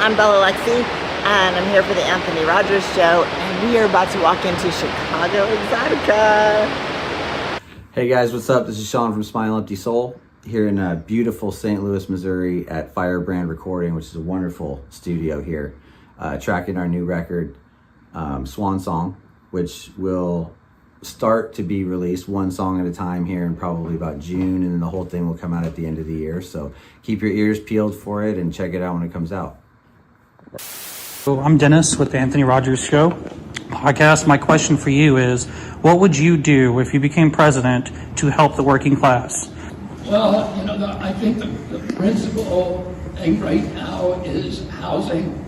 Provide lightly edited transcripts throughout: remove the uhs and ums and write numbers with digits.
I'm Bella Lexi, and I'm here for the Anthony Rogers Show, and we are about to walk into Chicago Exotica. Hey guys, what's up? This is Sean from Smile Empty Soul here in beautiful St. Louis, Missouri at Firebrand Recording, which is a wonderful studio here, tracking our new record, Swan Song, which will start to be released one song at a time here in probably about June, and then the whole thing will come out at the end of the year. So keep your ears peeled for it and check it out when it comes out. So I'm Dennis with the Anthony Rogers Show podcast. My question for you is, what would you do if you became president to help the working class? Well, I think the principal thing right now is housing.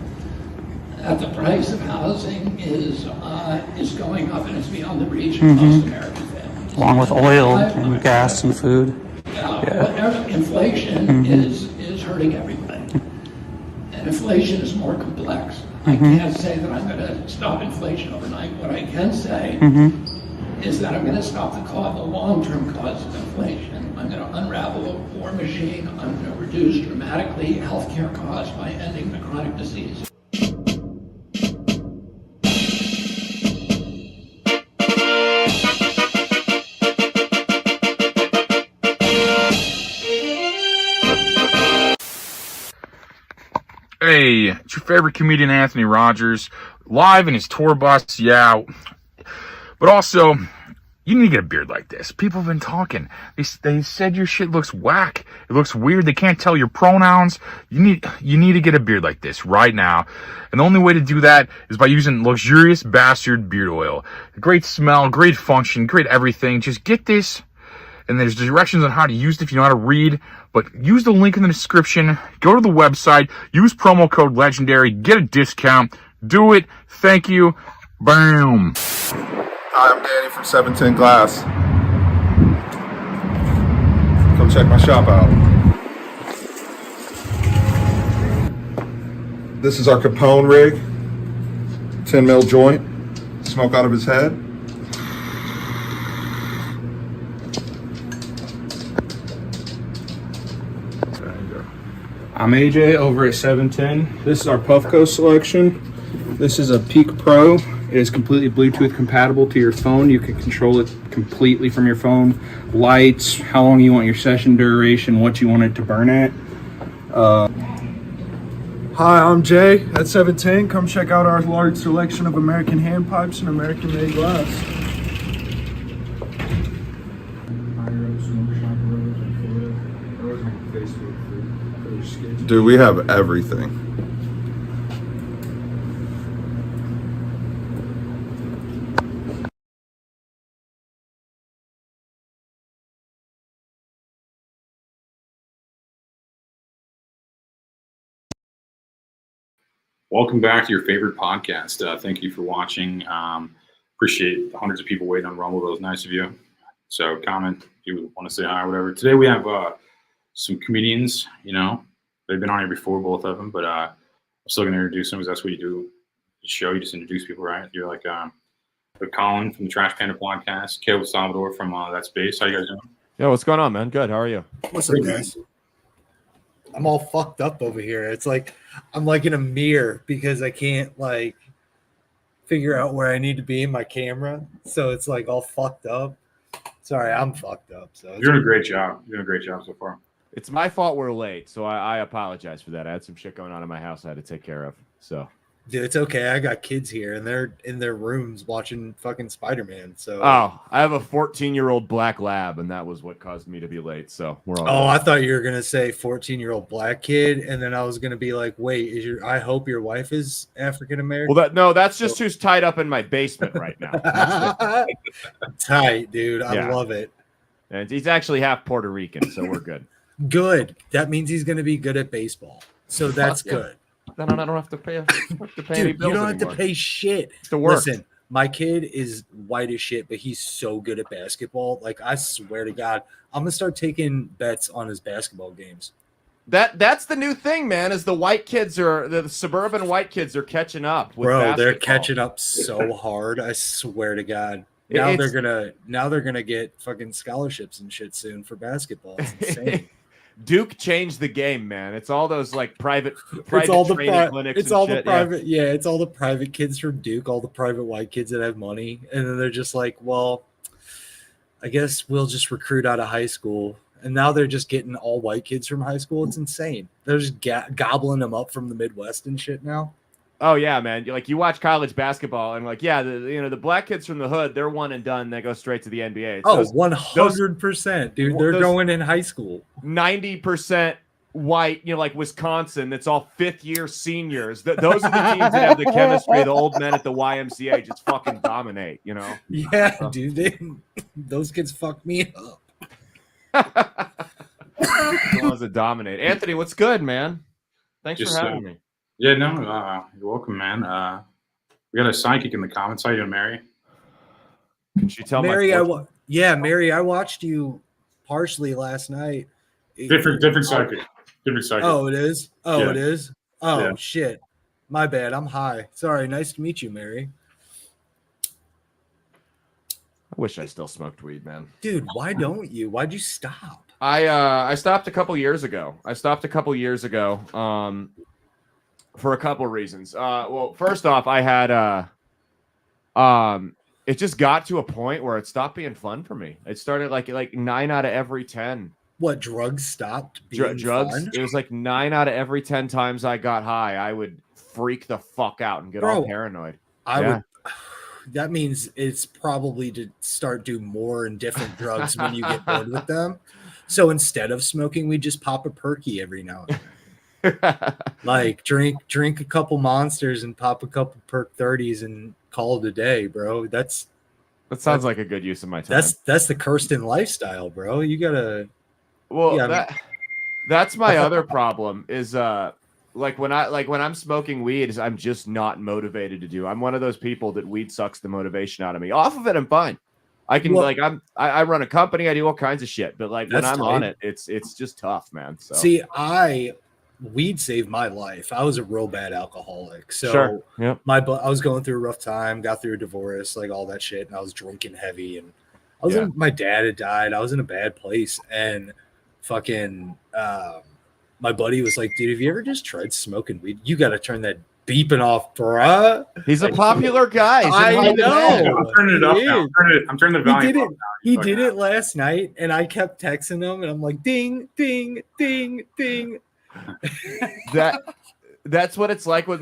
That the price of housing is going up and it's beyond the reach of most American families. Along with oil and gas and food. Whatever inflation is hurting everybody. And inflation is more complex. I can't say that I'm going to stop inflation overnight. What I can say is that I'm going to stop the long-term cause of inflation. I'm going to unravel a war machine. I'm going to reduce dramatically healthcare costs by ending the chronic disease. Hey, it's your favorite comedian, Anthony Rogers, live in his tour bus, yeah. But also, you need to get a beard like this. People have been talking. They said your shit looks whack. It looks weird. They can't tell your pronouns. You need to get a beard like this right now. And the only way to do that is by using Luxurious Bastard Beard Oil. Great smell, great function, great everything. Just get this. And there's directions on how to use it if you know how to read. But use the link in the description. Go to the website. Use promo code LEGENDARY. Get a discount. Do it. Thank you. Boom. Hi, I'm Danny from 710 Glass. Come check my shop out. This is our Capone rig. 10 mil joint. Smoke out of his head. I'm AJ over at 710. This is our Puffco selection. This is a Peak Pro. It is completely Bluetooth compatible to your phone. You can control it completely from your phone. Lights, how long you want your session duration, what you want it to burn at. Hi, I'm Jay at 710. Come check out our large selection of American hand pipes and American made glass. Dude, we have everything. Welcome back to your favorite podcast. Thank you for watching. Appreciate the hundreds of people waiting on Rumble. That was nice of you. So comment if you want to say hi or whatever. Today we have some comedians, they've been on here before, both of them, but I'm still going to introduce them because that's what you do. The show, you just introduce people, right? You're like Colin from the Trash Panda podcast, Caleb Salvador from That Space. How you guys doing? Yo, what's going on, man? Good. How are you? What's up, guys? I'm all fucked up over here. It's like I'm like in a mirror because I can't figure out where I need to be in my camera. So it's like all fucked up. Sorry, I'm fucked up. So you're doing a great job. You're doing a great job so far. It's my fault we're late, so I apologize for that. I had some shit going on in my house I had to take care of. So, dude, it's okay. I got kids here, and they're in their rooms watching fucking Spider-Man. So, I have a 14-year-old black lab, and that was what caused me to be late. So we're all. I thought you were gonna say 14-year-old black kid, and then I was gonna be like, wait, I hope your wife is African American. Well, that's just who's tied up in my basement right now. Tight, dude. I love it. And he's actually half Puerto Rican, so we're good. Good. That means he's going to be good at baseball. So that's good. Then I don't have to pay. Dude, you don't have to pay shit. To work. Listen, my kid is white as shit, but he's so good at basketball. Like, I swear to God, I'm going to start taking bets on his basketball games. That's the new thing, man, is the suburban white kids are catching up with basketball. They're catching up so hard. I swear to God. Now they're gonna get fucking scholarships and shit soon for basketball. It's insane. Duke changed the game, man. It's all those like private It's all the training clinics. it's and all shit. the private. Yeah, it's all the private kids from Duke, all the private white kids that have money, and then they're just like, well, I guess we'll just recruit out of high school. And now they're just getting all white kids from high school. It's insane. They're just gobbling them up from the Midwest and shit now. Oh yeah, man. You watch college basketball and like, yeah, the black kids from the hood, they're one and done. They go straight to the NBA. Oh, 100%, dude. They're going in high school. 90% white, like Wisconsin, that's all 5th year seniors. Those are the teams that have the chemistry. The old men at the YMCA just fucking dominate, Yeah, dude. Those kids fuck me up. The ones that dominate. Anthony, what's good, man? Thanks for having me. Yeah, no, you're welcome, man. We got a psychic in the comments. How you doing, Mary? Can she tell Mary? Mary, I watched you partially last night. Different psychic. Different psychic. Oh, it is. Oh, Yeah. it is. Oh, Yeah. shit. My bad. I'm high. Sorry. Nice to meet you, Mary. I wish I still smoked weed, man. Dude, why don't you? Why'd you stop? I stopped a couple years ago. For a couple reasons. Well, first off, I had it just got to a point where it stopped being fun for me. It started like 9 out of every 10. What, drugs stopped being Drugs? fun? It was like 9 out of every 10 times I got high, I would freak the fuck out and get all paranoid. I would. That means it's probably to start do more and different drugs when you get bored with them. So instead of smoking, we just pop a perky every now and then. Like drink a couple monsters and pop a couple perk 30s and call it a day, bro. That sounds like a good use of my time. That's the Kirsten lifestyle, bro. You gotta. Well, yeah, that's my other problem is when I'm smoking weed, I'm just not motivated to do. I'm one of those people that weed sucks the motivation out of me. Off of it, I'm fine. I can I run a company, I do all kinds of shit, but when I'm on it, it's just tough, man. So see, weed saved my life. I was a real bad alcoholic. So sure. Yep. I was going through a rough time, got through a divorce, like all that shit, and I was drinking heavy, and my dad had died. I was in a bad place, and fucking my buddy was like, dude, have you ever just tried smoking weed? You got to turn that beeping off, bruh. He's a popular guy. I know. I'm turning it up now. I'm turning the volume up now. He did it last night, and I kept texting him, and I'm like, ding, ding, ding, ding. That's what it's like with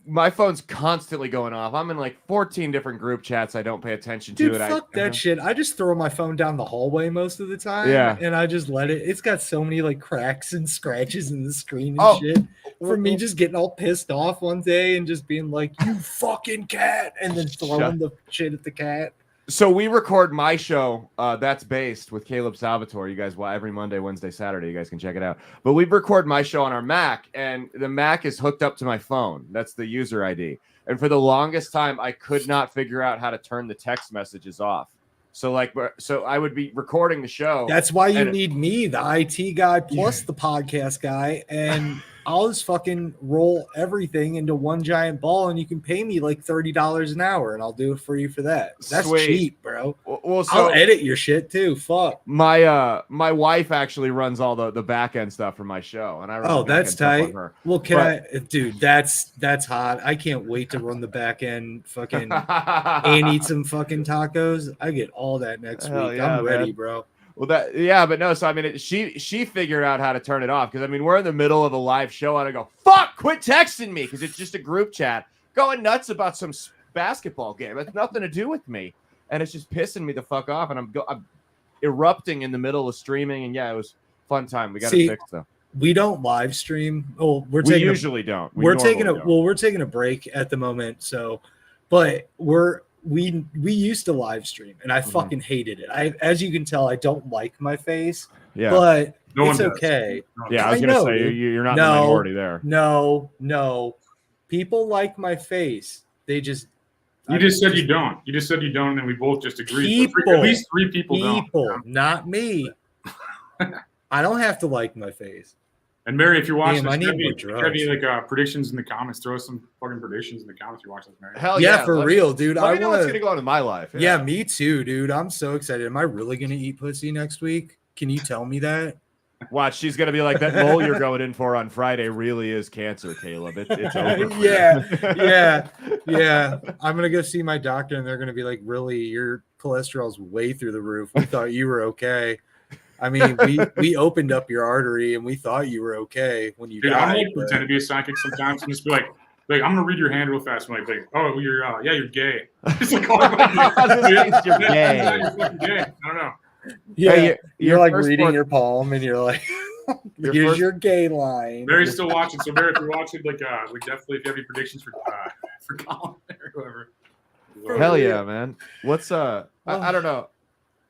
my phone's constantly going off. I'm in 14 different group chats. I don't pay attention to Dude, it. Fuck that shit. I just throw my phone down the hallway most of the time. Yeah. And I just let it. It's got so many cracks and scratches in the screen and shit. For me just getting all pissed off one day and just being like, you fucking cat, and then throwing the shit at the cat. So we record my show, That's Based, with Caleb Salvatore. You guys, every Monday, Wednesday, Saturday, you guys can check it out. But we record my show on our Mac, and the Mac is hooked up to my phone. That's the user ID. And for the longest time, I could not figure out how to turn the text messages off. So I would be recording the show. That's why you need me, the IT guy plus the podcast guy, and I'll just fucking roll everything into one giant ball, and you can pay me $30 an hour, and I'll do it for you for that. That's Sweet. cheap, bro. Well, I'll edit your shit too. Fuck. My wife actually runs all the back end stuff for my show, and I run the back that's end stuff tight. on her. Well, dude, that's hot. I can't wait to run the back end fucking and eat some fucking tacos. I get all that next Hell week. yeah, I'm ready, man. bro. Well, but no. So I mean, she figured out how to turn it off because we're in the middle of a live show and I go, "Fuck, quit texting me," because it's just a group chat going nuts about some basketball game. It's nothing to do with me, and it's just pissing me the fuck off. And I'm erupting in the middle of streaming. And it was fun time. We got to fix though. We don't live stream. Oh, we usually don't. We're taking a break at the moment. So, but we used to live stream, and I fucking hated it. As you can tell, I don't like my face. Yeah, but it's okay. Yeah, I was gonna say you're not in the minority there. No, people like my face. They just. You just said you don't. You just said you don't, and we both just agreed. People, at least 3 people don't. Not me. I don't have to like my face. And Mary, if you're watching, I need this, more have any predictions in the comments? Throw us some fucking predictions in the comments. If you're watching this, Mary. Hell yeah, for real, dude. Let me know what's gonna go on in my life. Yeah, me too, dude. I'm so excited. Am I really gonna eat pussy next week? Can you tell me that? Watch, she's gonna be like, that mole you're going in for on Friday really is cancer, Caleb. It's over. for you." yeah. I'm gonna go see my doctor, and they're gonna be like, "Really, your cholesterol's way through the roof. We thought you were okay. I mean, we opened up your artery, and we thought you were okay when you Dude, died." I'm like pretend to be a psychic sometimes and just be like, I'm gonna read your hand real fast. I'm like, oh, you're gay. It's like, oh, You're gay. You're fucking gay. I don't know. Yeah, Hey, you're like first reading one- your palm, and you're like, Your "Here's first- your gay line." Barry's still watching. So Barry, if you're watching, like definitely, if you have any predictions for Colin or whoever. Hell yeah, man. What's I don't know.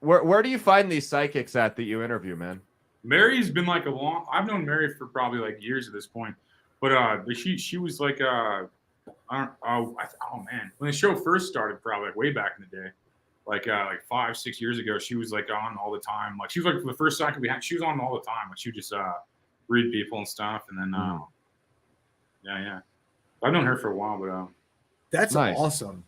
Where do you find these psychics at that you interview, man? Mary's been like I've known Mary for probably like years at this point, but she was like oh man, when the show first started, probably like way back in the day, like 5-6 years ago, she was like on all the time. Like she was like the first psychic we had, she was on all the time. Like she would just read people and stuff, and then yeah. I've known her for a while, but That's Nice. awesome.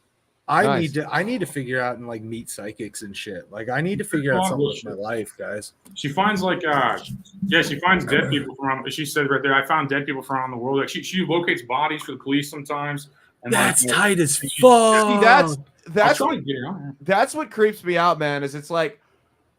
Nice. I need to figure out and like meet psychics and shit. Like I need to figure out something with my life, guys. she finds like she finds dead people from around, she said right there, I found dead people from around the world. Like she locates bodies for the police sometimes. And That's like, tight as fuck. See, that's I'll try what, to get her on there. that's what creeps me out, man. Is it's like,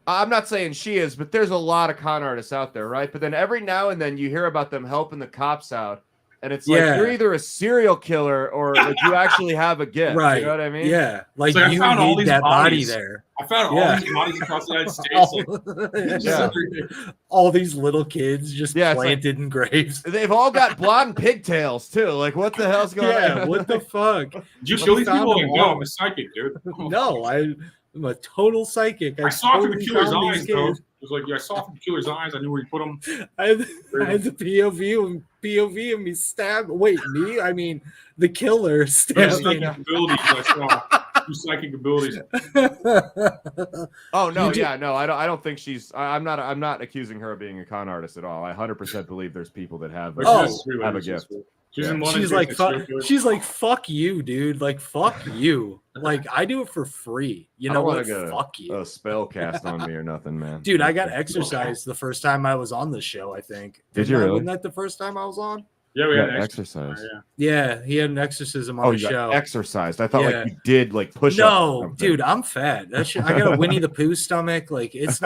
I'm not saying she is, but there's a lot of con artists out there, right? But then every now and then you hear about them helping the cops out, and it's like Yeah. you're either a serial killer or like you actually have a gift. Right. You know what I mean? Yeah. Like It's like, I you found all need these that body bodies. there. I found Yeah. all these bodies across the United States. Yeah. All these little kids just Yeah, it's like- planted in graves. They've all got blonde pigtails too. Like, what the hell's going Yeah, on? what the fuck? Did you We kill these found people? them Like, no, all. I'm a psychic, dude. No, I'm a total psychic. I saw through the totally killer's found these eyes, though. kids. It was like, I saw through the killer's eyes. I knew where you put them. I had the POV of me stabbed. Wait, me? I mean, the killer stabbed me. Psychic abilities, I saw. Your psychic abilities. Oh no, You do- yeah, no, I don't think she's. I'm not accusing her of being a con artist at all. I 100% believe there's people that have have a gift. She's in London. She's like, Drinking she's like, fuck you, dude. Like, fuck you. Like, I do it for free. You I know don't wanna what? get Fuck you. a spell cast on me or nothing, man. Dude, I got exercised the first time I was on the show, I think. Did you I really? Wasn't that the first time I was on? Yeah, we Yeah, had an exercise. Yeah, he had an exorcism on Oh, the you show. got exercised. I thought Yeah. like you did like push No, dude, I'm fat. That shit, I got a Winnie the Pooh stomach. Like, it's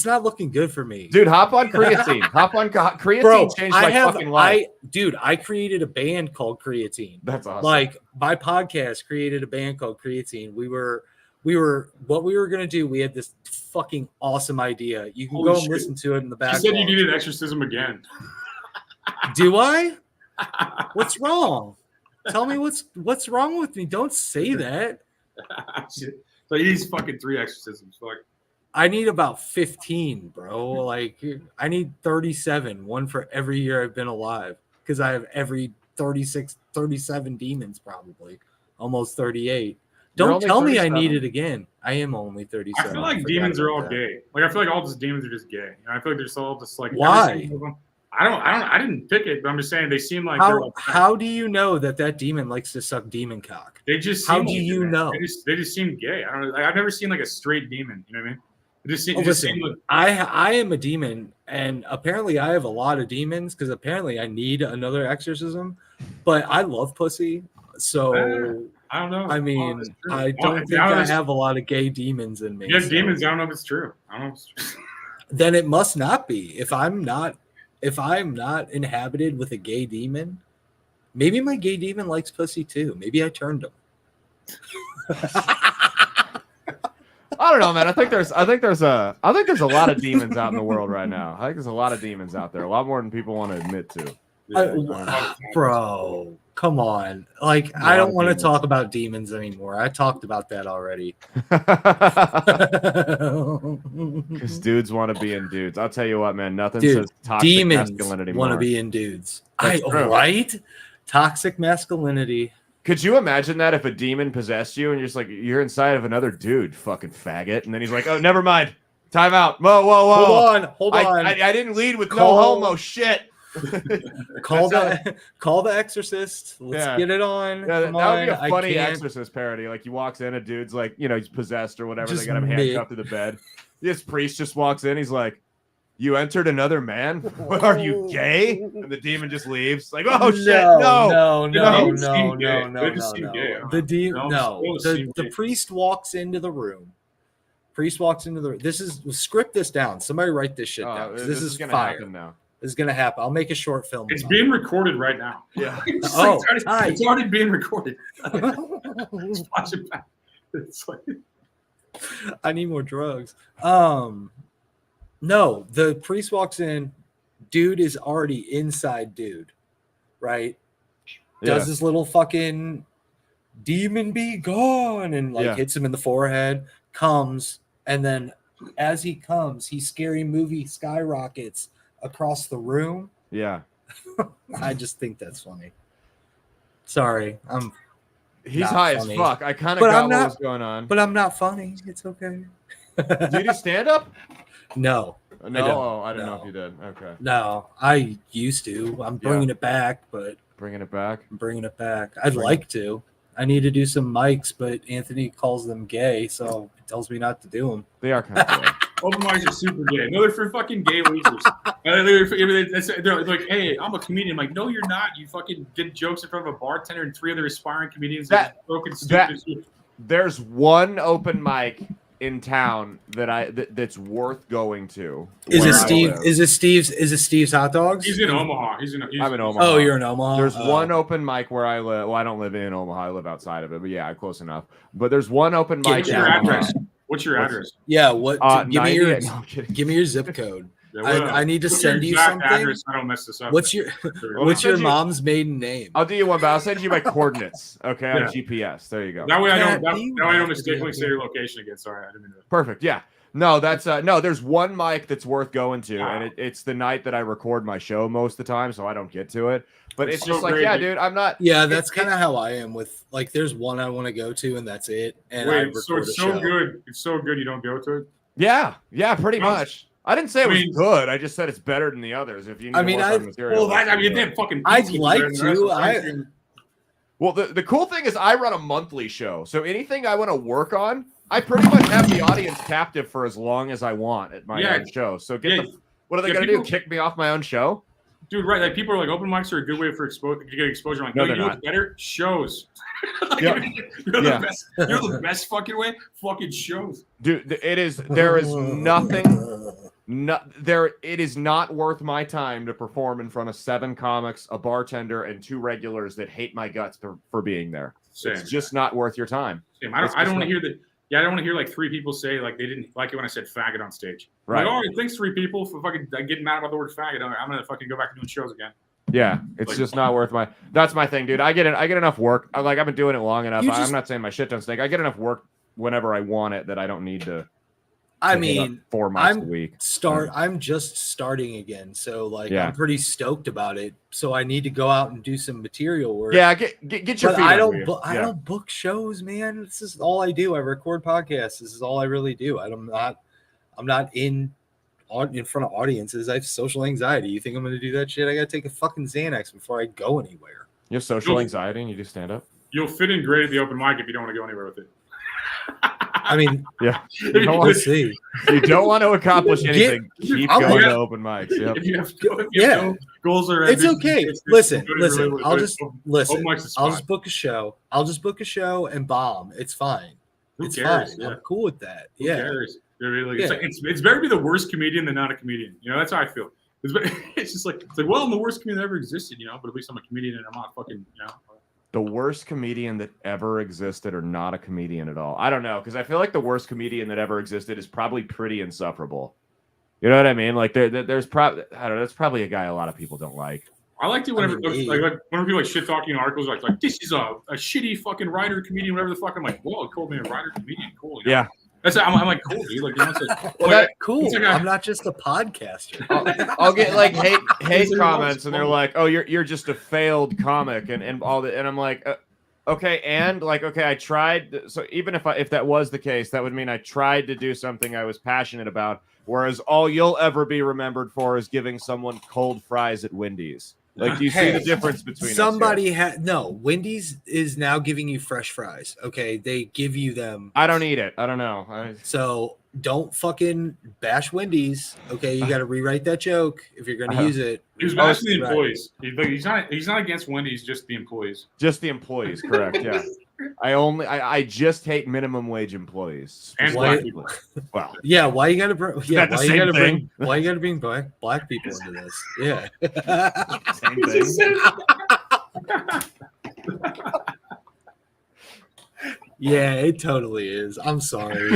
not looking good for me. Dude, hop on creatine. Hop on creatine. Bro, Changed my fucking life. I created a band called Creatine. That's awesome. Like, my podcast created a band called Creatine. We were what we were gonna do. We had this fucking awesome idea. You can Holy go and shit. listen to it in the back. She said you needed exorcism again. Do I? What's wrong? Tell me what's wrong with me. Don't say that. So he needs fucking 3 exorcisms. Like, I need about 15, bro. Like, I need 37, one for every year I've been alive, because I have every 37 demons, probably almost 38. You're Don't only tell me I 37. need it again. I am only 37. I feel like forgot demons are about all that. gay. Like, I feel like all these demons are just gay. You know, I feel like they're just all just like. Why? every single one of them- I didn't pick it, but I'm just saying they seem like they're How do you know that demon likes to suck demon cock? they just. How seem do like you it. know? They just seem gay. I don't know. Like, I've never seen like a straight demon. You know what I mean? It just, Oh, it just listen, seemed like, I am a demon, and apparently I have a lot of demons because apparently I need another exorcism. But I love pussy, so I don't know. I mean, It's true. I Well, don't if think I I was- have a lot of gay demons in me. You have so- demons. I don't know if it's true. I don't know. If it's true. Then it must not be. If I'm not inhabited with a gay demon, maybe my gay demon likes pussy too. Maybe I turned him. I don't know, man. I think there's a lot of demons out in the world right now. I think there's a lot of demons out there, a lot more than people want to admit to. Bro, come on. Like, I don't want to talk about demons anymore. I talked about that already. Because dudes want to be in dudes. I'll tell you what, man. Nothing Dude, says toxic demons masculinity want to more. be in dudes. That's true. Right? Toxic masculinity. Could you imagine that if a demon possessed you and you're just like you're inside of another dude, fucking faggot, and then he's like, "Oh, never mind, time out, whoa, Hold on. I didn't lead with Call- no homo shit." Call the Exorcist. Let's Yeah. get it on. Yeah, Come that would be on. a funny I can't- Exorcist parody. Like he walks in, a dude's like, he's possessed or whatever. Just They got him mid- handcuffed to the bed. This priest just walks in. He's like, You entered another man? What, are you gay? And the demon just leaves. Like, oh shit, no. The priest walks into the room. This is script this down. Somebody write this shit down. This is gonna fire. happen now. This is gonna happen. I'll make a short film. It's being recorded right now. Yeah. It's already being recorded. Just watch it back. It's like, I need more drugs. No, the priest walks in. Dude is already inside. Dude, right? Does this little fucking demon be gone and hits him in the forehead. Comes, and then as he comes, he scary movie skyrockets across the room. Yeah. I just think that's funny. Sorry, he's high as fuck. I kind of got what was going on. But I'm not funny. It's okay. Do you do stand up? No. I didn't know if you did. Okay. No, I used to. I'm bringing it back, but bringing it back. I'd like to. I need to do some mics, but Anthony calls them gay, so he tells me not to do them. They are kind of gay. open mics are super gay. No, they're for fucking gay losers. They're like, hey, I'm a comedian. I'm like, no, you're not. You fucking did jokes in front of a bartender and 3 other aspiring comedians. There's one open mic in town that's worth going to. Is it Steve's Hot Dogs? He's in Omaha. I'm in Omaha. Oh, you're in Omaha. There's one open mic where I live. Well, I don't live in Omaha. I live outside of it, but yeah, close enough. But there's one open mic. What's your address? Yeah, give me your zip code. I need to send you something. Address, I don't mess this up. What's your mom's maiden name? I'll do you one, but I'll send you my coordinates. Okay, on GPS. There you go. That way I don't mistakenly say your location again. Sorry, I didn't mean to. Perfect. Yeah. No, that's no. There's one mic that's worth going to, and it's the night that I record my show most of the time, so I don't get to it. But it's just like, yeah, dude, I'm not. Yeah, that's kind of how I am with like. There's one I want to go to, and that's it. And so it's so good. It's so good you don't go to it. Yeah, pretty much. I didn't say it was good. I just said it's better than the others. If you need material. I'd like to. Well, the cool thing is I run a monthly show, so anything I want to work on, I pretty much have the audience captive for as long as I want at my own show. So what are they going to do? Kick me off my own show? Dude, right? Like people are like, open mics are a good way for to get exposure. I'm like, no, you know what's better? Shows. You're the best fucking way. Fucking shows, dude. There is nothing. It is not worth my time to perform in front of 7 comics, a bartender, and 2 regulars that hate my guts for being there. Same. It's just not worth your time. Same. I don't want to hear that. Yeah, I don't want to hear like 3 people say like they didn't like it when I said faggot on stage. Right. Like, oh, thanks 3 people for fucking getting mad about the word faggot. I'm gonna fucking go back to doing shows again. Yeah, it's just not worth my. That's my thing, dude. I get enough work. I've been doing it long enough. I'm not saying my shit don't stink. I get enough work whenever I want it that I don't need to. I mean, 4 months a week. I'm just starting again, so like I'm pretty stoked about it. So I need to go out and do some material work. Yeah, get your. But I don't book shows, man. This is all I do. I record podcasts. This is all I really do. I'm not in front of audiences. I have social anxiety. You think I'm going to do that shit? I got to take a fucking Xanax before I go anywhere. You have social anxiety and you do stand up? You'll fit in great at the open mic if you don't want to go anywhere with it. I mean, yeah. You don't want to see. You don't want to accomplish anything. Keep going to open mics. Yep. If you have goals or it's okay. Listen. I'll just book a show. I'll just book a show and bomb. It's fine. Who cares? Fine. I'm cool with that. Who cares? It's better to be the worst comedian than not a comedian. You know, that's how I feel. It's just like well, I'm the worst comedian that ever existed. You know, but at least I'm a comedian and I'm not fucking. You know. The worst comedian that ever existed or not a comedian at all? I don't know, because I feel like the worst comedian that ever existed is probably pretty insufferable. You know what I mean? Like there's probably, I don't know, that's probably a guy a lot of people don't like. I liked it whenever whenever people like shit talking articles like this is a shitty fucking writer comedian, whatever the fuck. I'm like, well, it called me a writer comedian, cool. You know? Yeah. I'm like, cool, dude. Like, you know, it's cool. I'm not just a podcaster. I'll get like hate comments, and they're like, "Oh, you're just a failed comic," and all that. And I'm like, okay, and like, okay, I tried. So even if that was the case, that would mean I tried to do something I was passionate about. Whereas all you'll ever be remembered for is giving someone cold fries at Wendy's. Like, do you see the difference between somebody had no Wendy's is now giving you fresh fries. Okay, they give you them. I don't eat it. I don't know. So don't fucking bash Wendy's. Okay, you got to rewrite that joke if you're going to use it. He was bashing the employees. He's not against Wendy's, just the employees. Just the employees, correct? Yeah. I just hate minimum wage employees. And black people. Well, yeah. Why you got to bring? Yeah. that the Why you same got to bring? thing? Why you got to bring black people into this? Yeah. same thing. Yeah, it totally is. I'm sorry.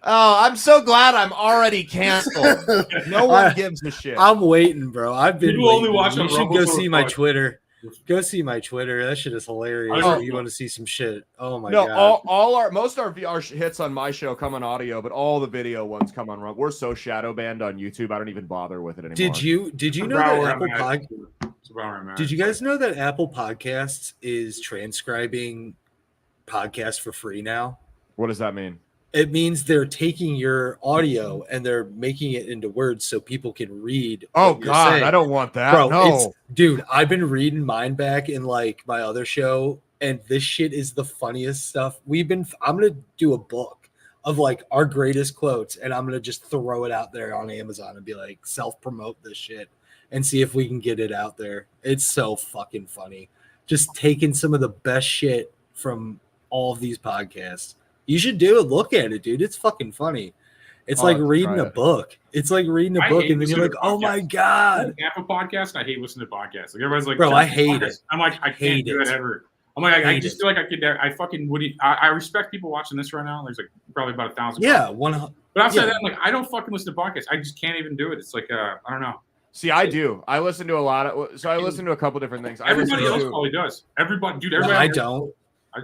Oh, I'm so glad I'm already canceled. No one gives a shit. I'm waiting, bro. I've been. People only waiting. watch on You should Rumble go for see my fun. Twitter. Go see my Twitter. That shit is hilarious. Oh. If you want to see some shit. Oh my No, god. most of our hits on my show come on audio, but all the video ones come on Rumble. We're so shadow banned on YouTube. I don't even bother with it anymore. Did you know About that where Apple I'm at. It's about where I'm at. Did you guys know that Apple Podcasts is transcribing podcasts for free now? What does that mean? It means they're taking your audio and they're making it into words so people can read. Oh what you're God, saying. I don't want that. Bro, No. dude, I've been reading mine back in like my other show, and this shit is the funniest stuff. I'm gonna do a book of like our greatest quotes, and I'm gonna just throw it out there on Amazon and be like, self-promote this shit and see if we can get it out there. It's so fucking funny. Just taking some of the best shit from all of these podcasts. You should do it. Look at it, dude. It's fucking funny. It's I'll like have to reading try a it. book. It's like reading a I book, hate and then you're like, listening to "Oh my podcasts. god, Apple Podcast, I hate listening to podcasts. Like everybody's like, Bro, I "Just hate podcasts." it. I'm like, I can't Hate do it. it ever. I'm like, I Hate just it. feel like I could. I fucking would. I respect people watching this right now. There's like probably about 1,000. yeah, podcasts. one." But outside yeah. that, like, I don't fucking listen to podcasts. I just can't even do it. It's like, I don't know. See, I do. I listen to a lot of. So I listen to a couple different things. Everybody else to, probably does. Everybody, dude. No, Everybody. I don't.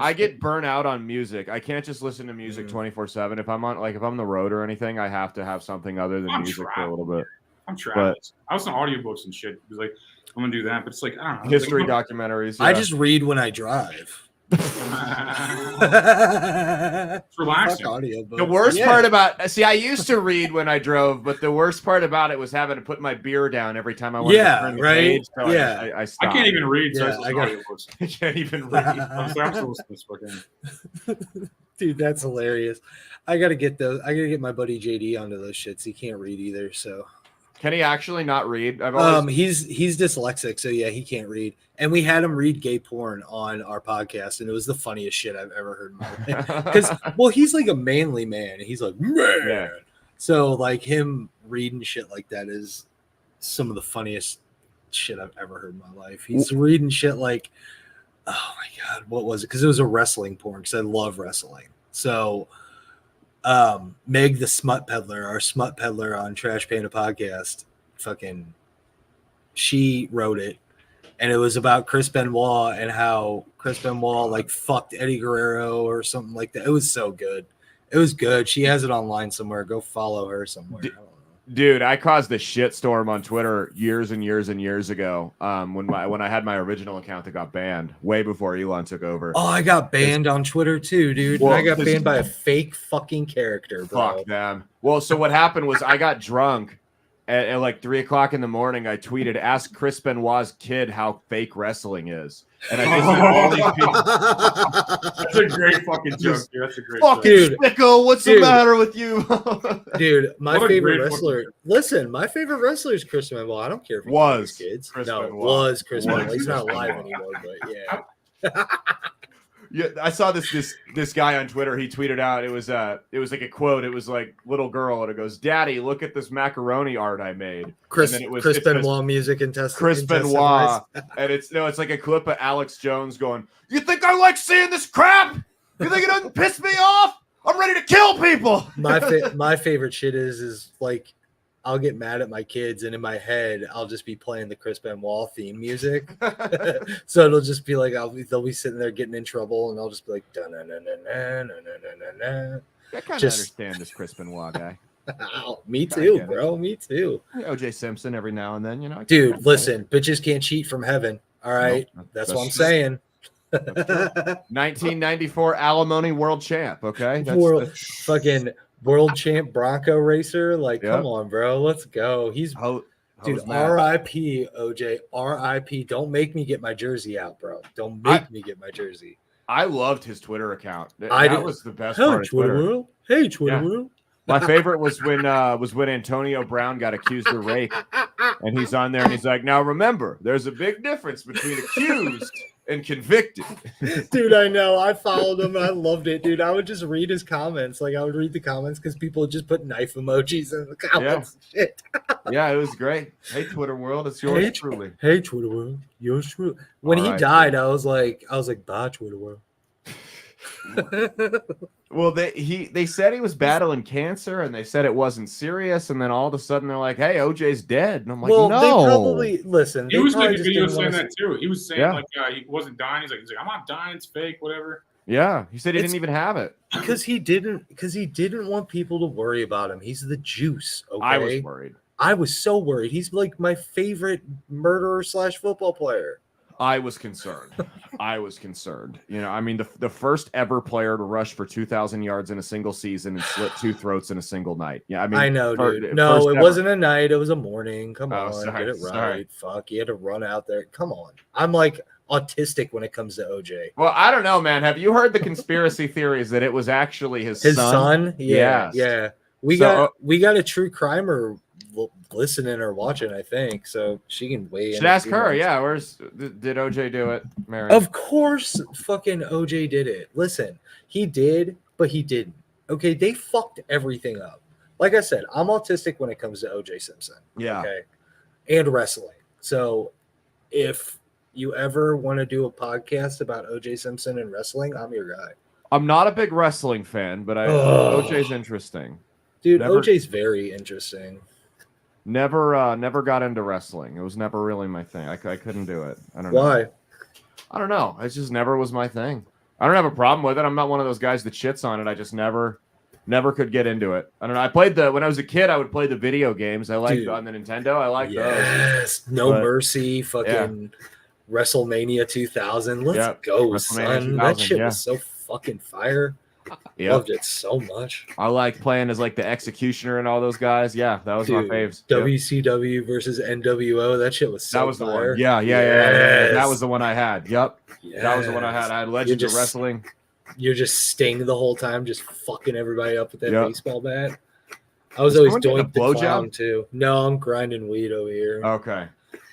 I get burnt out on music. I can't just listen to music Mm. 24/7. If I'm on the road or anything, I have to have something other than I'm music for a traveling. little bit. I'm traveling. I listen to audiobooks and shit. It's like I'm gonna do that, but it's like I don't know. History It's like, documentaries. I yeah. just read when I drive. it's relaxing. Fuck audiobooks. The worst Yeah. part about I used to read when I drove, but the worst part about it was having to put my beer down every time I wanted Yeah, to turn the right? page. So Yeah. I I stopped. can't even read, so Yeah, I listen I to got- audiobooks. I can't even read. I'm still listening to this fucking. Dude, that's hilarious. I gotta get my buddy JD onto those shits. He can't read either, so Can he actually not read? I've always he's dyslexic, so yeah, he can't read. And we had him read gay porn on our podcast, and it was the funniest shit I've ever heard in my life. Because well, he's like a manly man, and he's like, man. Yeah. So like him reading shit like that is some of the funniest shit I've ever heard in my life. He's reading shit like, oh my god, what was it? Because it was a wrestling porn, because I love wrestling. So Meg the Smut Peddler, our Smut Peddler on Trash Panda Podcast, fucking she wrote it, and it was about Chris Benoit and how Chris Benoit like fucked Eddie Guerrero or something like that. It was so good. It was good. She has it online somewhere. Go follow her somewhere. I don't know. Dude, I caused a shitstorm on Twitter years and years and years ago. When I had my original account that got banned way before Elon took over. Oh, I got banned on Twitter too, dude. Well, I got 'cause- banned by a fake fucking character, bro. Fuck them. Well, so what happened was I got drunk at like 3:00 in the morning. I tweeted, "Ask Chris Benoit's kid how fake wrestling is," and I visited all these people. That's a great fucking joke, dude. That's a great Fucking Dude. Spickle, what's the Dude. matter with you? Dude, my What a favorite great wrestler. fucking- Listen, my favorite wrestler is Chris Benoit. I don't care if he Was kills kids. Chris no, Benoit. was Chris Was Benoit. He's not Chris alive Benoit. anymore, but yeah. Yeah, I saw this guy on Twitter. He tweeted out it was like a quote. It was like little girl, and it goes, "Daddy, look at this macaroni art I made." Chris And then Chris it says, Benoit music and test. Chris Benoit, and it's like a clip of Alex Jones going, "You think I like seeing this crap? You think it doesn't piss me off? I'm ready to kill people." My favorite shit is like I'll get mad at my kids, and in my head I'll just be playing the Chris Benoit theme music. So it'll just be like they'll be sitting there getting in trouble, and I'll just be like, na na na na na na na. I kind of Just- understand this Chris Benoit guy. Me I too, get it. bro. Me too. OJ Simpson every now and then, you know. Dude, listen, bitches can't cheat from heaven. All right, Nope, that's that's what I'm true. saying. 1994 alimony world champ. Okay, Fucking world champ Bronco racer. Like, Yep. come on, bro. Let's go. He's dude. R.I.P. OJ. R.I.P. Don't make me get my jersey out, bro. Don't make me get my jersey. I loved his Twitter account. I That did- was the best Hey, part of Twitter Twitter. world. Hey, Twitter Yeah. world. My favorite was when Antonio Brown got accused of rape, and he's on there and he's like, "Now remember, there's a big difference between accused and convicted." Dude, I know. I followed him and I loved it, dude. I would just read his comments. Like I would read the comments because people would just put knife emojis in the comments. And shit. Yeah, it was great. Hey, Twitter world, it's yours Hey, truly. Hey, Twitter world. Yours truly. When All he right, died, I was like, bye, Twitter world. Well, they said he was battling cancer, and they said it wasn't serious, and then all of a sudden they're like, "Hey, OJ's dead," and I'm like, Well, "No." they probably listen. He they was probably making just videos didn't saying wanna that too. He was saying Yeah. like he wasn't dying. He's like, I'm not dying. It's fake. Whatever. Yeah, he said he It's- didn't even have it. because he didn't want people to worry about him. He's the juice. Okay, I was worried. I was so worried. He's like my favorite murderer / football player. I was concerned. I was concerned. You know, I mean, the first ever player to rush for 2,000 yards in a single season and slit 2 throats in a single night. Yeah, I mean, I know, fir- dude. No, first it ever. wasn't a night. It was a morning. Come Oh, on, sorry, get it right. sorry. Fuck, you had to run out there. Come on. I'm like autistic when it comes to OJ. Well, I don't know, man. Have you heard the conspiracy theories that it was actually his son? Yeah, Yes. yeah. We So, got a true crimer listening or watching, I think. So she can weigh in. should if ask she her. wants. Yeah, did OJ do it, Mary? Of course, fucking OJ did it. Listen, he did, but he didn't. Okay, they fucked everything up. Like I said, I'm autistic when it comes to OJ Simpson. Yeah. Okay, and wrestling. So if you ever want to do a podcast about OJ Simpson and wrestling, I'm your guy. I'm not a big wrestling fan, but Ugh. OJ's interesting. Dude, Never- OJ's very interesting. Never got into wrestling. It was never really my thing. I couldn't do it. I don't know. Why? I don't know. It just never was my thing. I don't have a problem with it. I'm not one of those guys that shits on it. I just never could get into it. I don't know. I played when I was a kid, I would play the video games. I liked Dude. on the Nintendo. I like those. Yes, No But- Mercy, fucking WrestleMania 2000. Let's Yep, go, WrestleMania son. 2000, That shit yeah. was so fucking fire. Yep. Loved it so much. I like playing as like the Executioner and all those guys. Yeah, that was my Dude, faves. Yep. WCW versus NWO. That shit was so That was the fire. one. Yeah. That Yes. was the one I had. Yep. That was the one I had. I had Legends just- of Wrestling. You're just Sting the whole time, just fucking everybody up with that Yep. baseball bat. I was Is always someone getting a Doink the blowjob? Clown too. No, I'm grinding weed over here. Okay.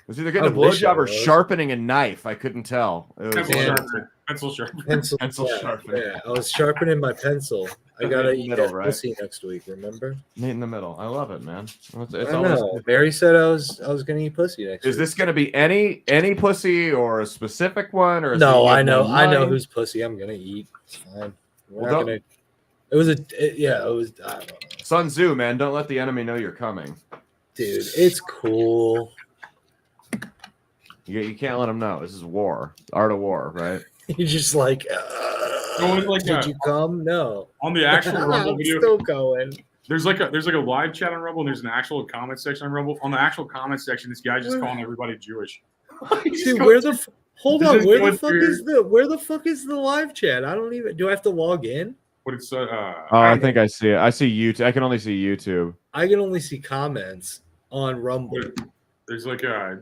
Was either getting a I wish I blowjob or was. sharpening a knife. I couldn't tell. It was Pencil Man. sharpener. Pencil sharpener. Pencil, pencil yeah, sharpening. Yeah, I was sharpening my pencil. I gotta In the eat middle, that right? pussy next week. Remember? Meet in the middle. I love it, man. It's I always- know. Barry said I was gonna eat pussy next Is week. this going to be any pussy or a specific one or? Is No, it I know mine? whose pussy I'm gonna eat. It's fine. We're Well, not don't- gonna. It was yeah. It was. I don't know, Sun Tzu, man. Don't let the enemy know you're coming. dude. It's cool. You can't let them know. This is war. Art of war, right? You're just like. No, it's like Did you come? No. on the actual Rumble I'm video. still going. There's like a live chat on Rumble, and there's an actual comment section on Rumble. On the actual comment section, this guy's just calling everybody Jewish. Dude, where the hold This on? is Where the going fuck through- is the live chat? I don't even. Do I have to log in? But it's Oh, I think I see it. I see YouTube. I can only see YouTube. I can only see comments on Rumble. there's like hang on,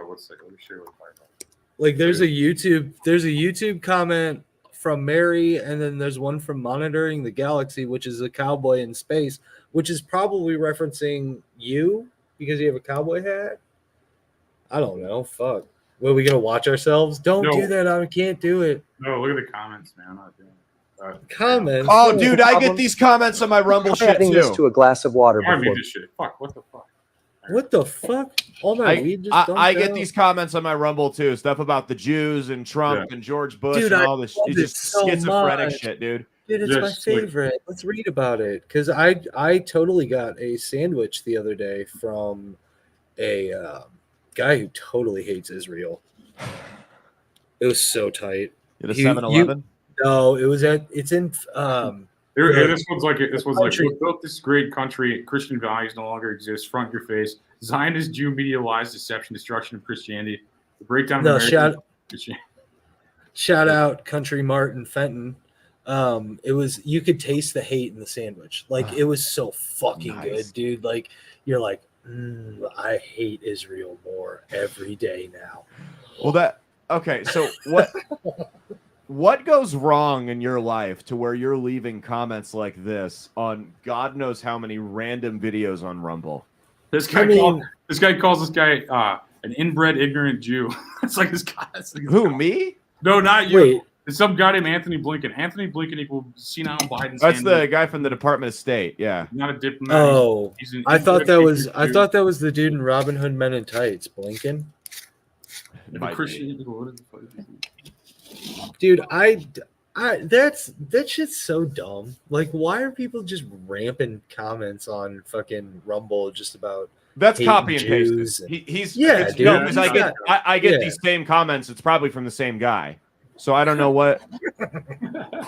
what's that? Let me show you what I'm talking Like there's a YouTube comment from Mary, and then there's one from Monitoring the Galaxy, which is a cowboy in space, which is probably referencing you because you have a cowboy hat. I don't know. Fuck. What, are we gonna watch ourselves? Don't No. do that. I can't do it. No, look at the comments, man. I'm not doing it. Comments. Oh, No dude, I problem. get these comments on my Rumble shit Adding this too. to a glass of water I before. made this shit. Fuck, what the fuck? What the fuck? All my weed just dumped I get out. these comments on my Rumble too. Stuff about the Jews and Trump and George Bush Dude, and I all this. love It's it just so schizophrenic much. shit, dude. Dude, it's my Just, like- favorite. Let's read about it because I totally got a sandwich the other day from a guy who totally hates Israel. It was so tight. At a You- 7-Eleven? No, it was it's in This one's like Country. we built this great country. Christian values no longer exist. Front your face. Zionist Jew media lies, deception, destruction of Christianity. The breakdown of No, American Christianity. shout out Country Martin Fenton. It was you could taste the hate in the sandwich. Like it was so fucking Nice. good, dude. Like you're like, I hate Israel more every day now. Well, okay. So What goes wrong in your life to where you're leaving comments like this on God knows how many random videos on Rumble? This guy calls this guy an inbred ignorant Jew. It's like this guy. Who, me? No, not you. Wait. It's some guy named Anthony Blinken. Anthony Blinken equals senile Biden's. That's the guy from the Department of State. Yeah. Not a diplomat. Oh, He's an I thought inbred that was ignorant Jew. the dude in Robin Hood Men in Tights, Blinken. Dude, that shit's so dumb. Like, why are people just ramping comments on fucking Rumble just about? That's hating copy and Jews paste. He's dude. no, 'cause I get these same comments. It's probably from the same guy. So I don't know what.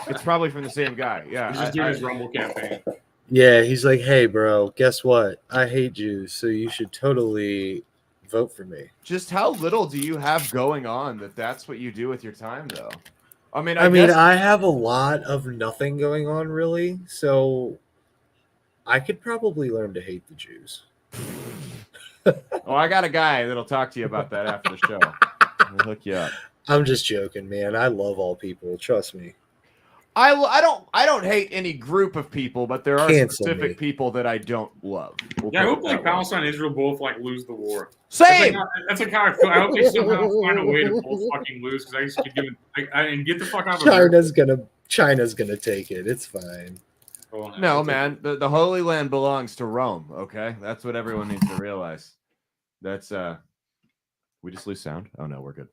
It's probably from the same guy. Yeah, He's just doing his Rumble campaign. Yeah, he's like, hey, bro, guess what? I hate Jews, so you should totally vote for me. Just how little do you have going on that's what you do with your time, though? I mean, I have a lot of nothing going on, really. So I could probably learn to hate the Jews. Oh, I got a guy that'll talk to you about that after the show. I'll hook you up. I'm just joking, man. I love all people. Trust me. I don't hate any group of people, but there are Cancel specific me. people that I don't love. Yeah, I hope like Palestine and Israel both like lose the war. Same. That's like how I feel. I hope they somehow find a way to both fucking lose because I just keep giving and get the fuck out of China's gonna take it. It's fine. No, man. The Holy Land belongs to Rome. Okay, that's what everyone needs to realize. That's we just lose sound. Oh no, we're good.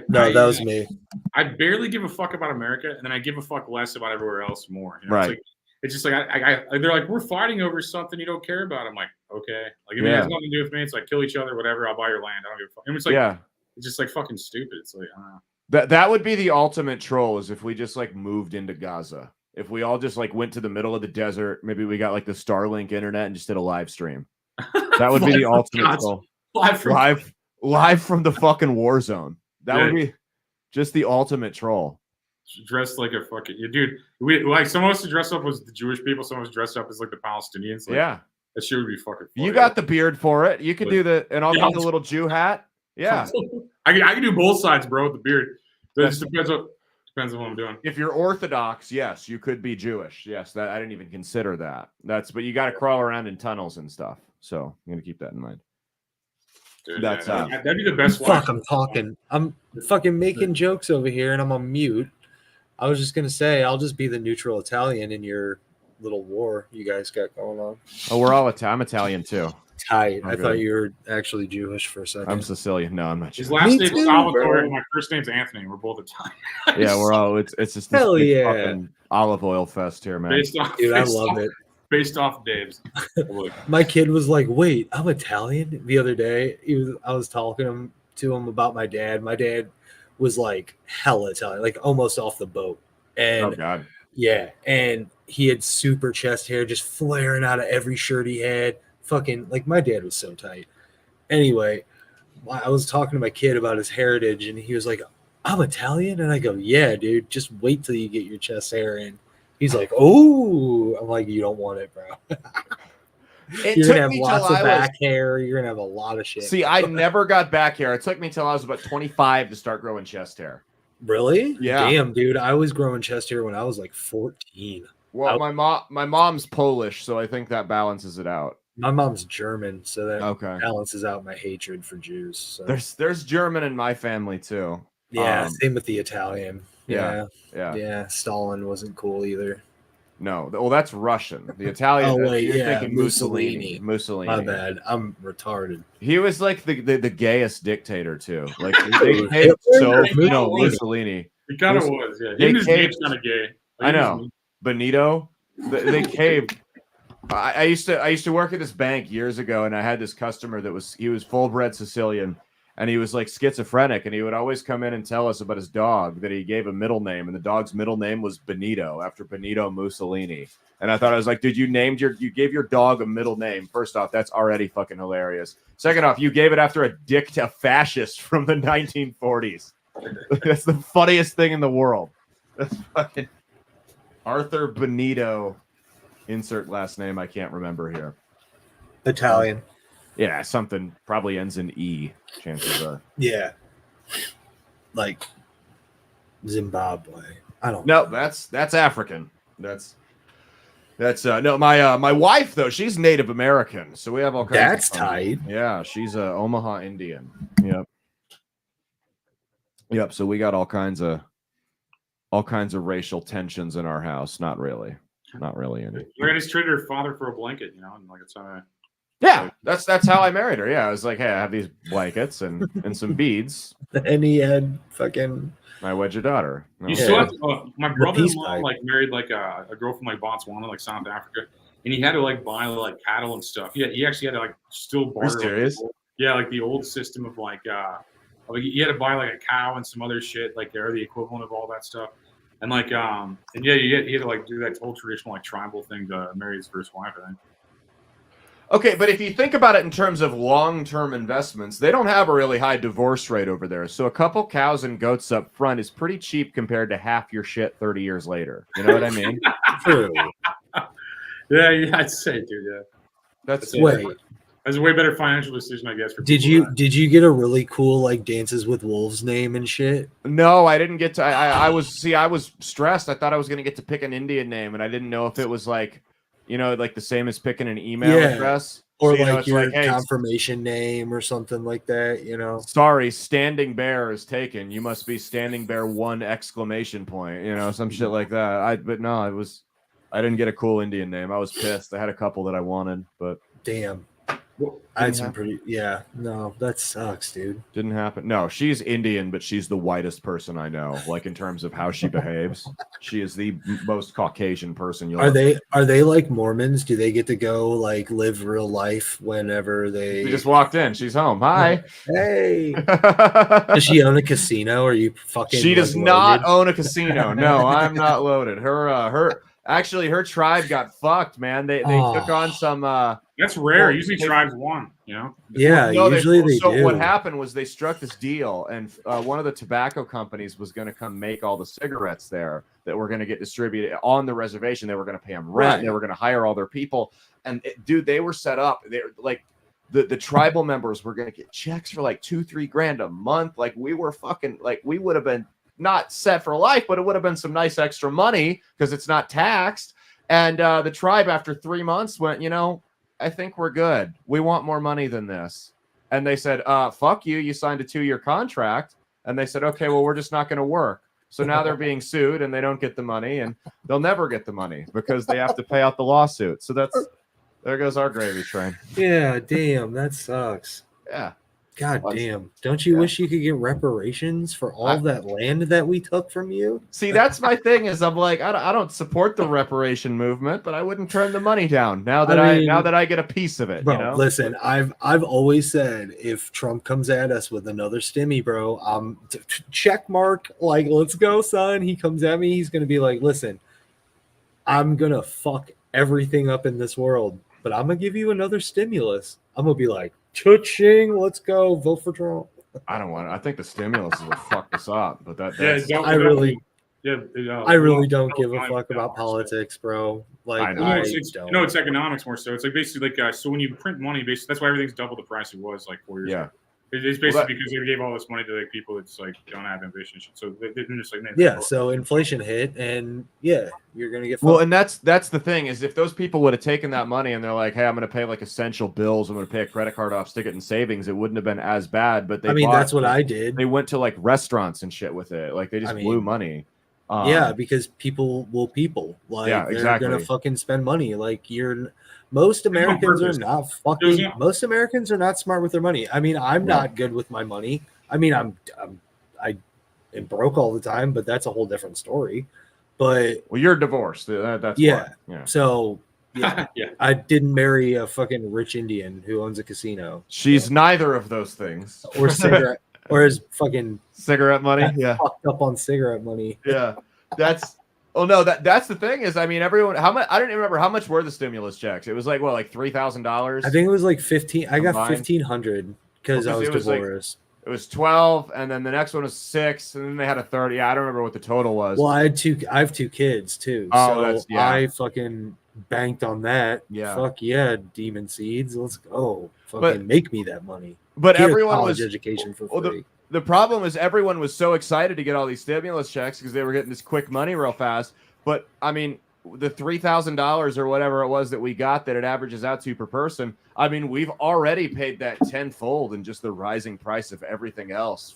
No, that was me. I barely give a fuck about America, and then I give a fuck less about everywhere else more. You know? Right. It's just like they're like, we're fighting over something you don't care about. I'm like, okay. Like, if it has nothing to do with me, it's like, kill each other, whatever. I'll buy your land. I don't give a fuck. And it's like, it's just like fucking stupid. It's like, I don't know. That would be the ultimate troll, is if we just like moved into Gaza. If we all just like went to the middle of the desert, maybe we got like the Starlink internet and just did a live stream. That would be the ultimate troll. Live from the fucking war zone. That would be just the ultimate troll. Dressed like a fucking dude. We like someone was to dress up as the Jewish people. Someone was dressed up as like the Palestinians. Like, yeah, that shit would be fucking funny. You got the beard for it. You could do and I'll get the little Jew hat. Yeah, I can do both sides, bro. With the beard. It just depends on what I'm doing. If you're Orthodox, yes, you could be Jewish. Yes, that I didn't even consider that. But you got to crawl around in tunnels and stuff. So I'm gonna keep that in mind. Dude, that'd be the best one. Fuck, I'm talking. I'm fucking making jokes over here, and I'm on mute. I was just gonna say, I'll just be the neutral Italian in your little war you guys got going on. Oh, we're all I'm Italian too. Tight. I thought you were actually Jewish for a second. I'm Sicilian. No, I'm not. His last name's Salvatore, and my first name's Anthony. We're both Italian. Yeah, we're all. It's just this big fucking olive oil fest here, man. I love it. Based off Dave's. My kid was like, "Wait, I'm Italian." The other day, I was talking to him about my dad. My dad was like hella Italian, like almost off the boat. And oh god, yeah, and he had super chest hair just flaring out of every shirt he had. Fucking like my dad was so tight. Anyway, I was talking to my kid about his heritage, and he was like, "I'm Italian," and I go, "Yeah, dude, just wait till you get your chest hair in." He's like, "Oh," I'm like, "You don't want it, bro." You're gonna have lots of back hair. You're gonna have a lot of shit. See, I never got back hair. It took me till I was about 25 to start growing chest hair. Really? Yeah. Damn, dude. I was growing chest hair when I was like 14. Well, my mom's Polish, so I think that balances it out. My mom's German, so that balances out my hatred for Jews. So. There's German in my family too. Yeah, same with the Italian. Yeah. Stalin wasn't cool either. No, well, that's Russian. The Italian. Oh wait, you're yeah, thinking Mussolini. My bad. I'm retarded. He was like the gayest dictator too. Like they caved Mussolini. He kind of was. Yeah, even his name's kind of gay. I know. Benito. They caved. I used to work at this bank years ago, and I had this customer that was full bred Sicilian, and he was like schizophrenic, and he would always come in and tell us about his dog that he gave a middle name, and the dog's middle name was Benito after Benito Mussolini. And I thought, I was like, dude, you gave your dog a middle name. First off, that's already fucking hilarious. Second off, you gave it after a fascist from the 1940s. That's the funniest thing in the world. That's fucking Arthur Benito. Insert last name I can't remember here. Italian. Yeah, something probably ends in E. Chances are. Yeah. Like Zimbabwe. I don't. No, that's African. That's no. My wife though, she's Native American, so we have all kinds. That's of tight. Yeah, she's a Omaha Indian. Yep. So we got all kinds of racial tensions in our house. Not really any. I just traded her father for a blanket, you know, and like it's Yeah, that's how I married her. Yeah, I was like, hey, I have these blankets and some beads. And he had fucking. I wed your daughter. No. You still have to, my brother-in-law like married like a girl from like Botswana, like South Africa, and he had to like buy like cattle and stuff. He actually had to like still barter. Serious? Like the old system of like you had to buy like a cow and some other shit, like they're the equivalent of all that stuff. And like he had to like do that whole traditional like tribal thing to marry his first wife, I think. Okay, but if you think about it in terms of long-term investments, they don't have a really high divorce rate over there. So a couple cows and goats up front is pretty cheap compared to half your shit 30 years later. You know what I mean? True. Yeah, I'd say, dude. Yeah, that's a way better financial decision, I guess. For did you get a really cool like Dances with Wolves name and shit? No, I didn't get to. I was stressed. I thought I was gonna get to pick an Indian name, and I didn't know if it was like, you know, like the same as picking an email address, or so, like your confirmation name or something like that. You know, sorry, Standing Bear is taken. You must be Standing Bear 1 exclamation point. You know, some shit like that. But no, I didn't get a cool Indian name. I was pissed. I had a couple that I wanted, but damn. I had some pretty. Yeah, no, that sucks, dude. Didn't happen. No, she's Indian, but she's the whitest person I know. Like in terms of how she behaves, she is the most Caucasian person you'll. Are they like Mormons? Do they get to go like live real life whenever they? We just walked in. She's home. Hi. Hey. Does she own a casino? Or are you fucking? She does not own a casino. No, I'm not loaded. Her tribe got fucked, man. They took on some. That's rare. Usually tribes won, you know? Yeah, usually they do. So what happened was they struck this deal, and one of the tobacco companies was going to come make all the cigarettes there that were going to get distributed on the reservation. They were going to pay them rent. Right. They were going to hire all their people. And dude, they were set up. They're like the tribal members were going to get checks for like $2-3 grand a month. Like we were fucking like we would have been not set for life, but it would have been some nice extra money because it's not taxed. And the tribe after 3 months went, you know, I think we're good. We want more money than this. And they said, fuck you. You signed a 2-year contract. And they said, okay, well, we're just not going to work. So now they're being sued and they don't get the money and they'll never get the money because they have to pay out the lawsuit. So there goes our gravy train. Yeah, damn, that sucks. Yeah. God damn. Don't you wish you could get reparations for all that land that we took from you? See, that's my thing is I'm like, I don't support the reparation movement, but I wouldn't turn the money down now that I get a piece of it. Bro, you know? Listen, I've always said if Trump comes at us with another stimmy, bro, check mark, like, let's go, son. He comes at me, he's gonna be like, listen, I'm gonna fuck everything up in this world, but I'm gonna give you another stimulus. I'm gonna be like, cha-ching, let's go, vote for Trump. I don't want it. I think the stimulus will fuck us up, but I really don't give a fuck about politics, bro. Like, it's economics more so. It's like basically like so when you print money, basically that's why everything's double the price it was like 4 years ago. It's basically because they gave all this money to like people that's like don't have ambition. So they're just like so inflation hit, and you're gonna get well, and that's the thing is if those people would have taken that money and they're like, hey, I'm gonna pay like essential bills, I'm gonna pay a credit card off, stick it in savings, it wouldn't have been as bad. But that's what I did. They went to like restaurants and shit with it, like they just blew money. Because people will like exactly. They're gonna fucking spend money. Like most Americans are not fucking. Most Americans are not smart with their money. I mean, I'm not good with my money. I mean, I am broke all the time, but that's a whole different story. But you're divorced. That's why. Yeah. So I didn't marry a fucking rich Indian who owns a casino. She's neither of those things. Or cigarette. Or his fucking cigarette money, fucked up on cigarette money. Yeah, that's that's the thing is, I mean, everyone. How much? I don't even remember how much were the stimulus checks. It was like like $3,000. I think it was like 15. I got 1,500 because I was divorced. It was 12, and then the next one was 6, and then they had a 30. Yeah, I don't remember what the total was. Well, I have 2 kids too, so I fucking banked on that. Yeah, fuck yeah, Demon Seeds, let's go. Fucking make me that money. But get everyone college was education for free. The problem is everyone was so excited to get all these stimulus checks because they were getting this quick money real fast. But I mean, the $3,000 or whatever it was that we got that it averages out to per person. I mean, we've already paid that tenfold in just the rising price of everything else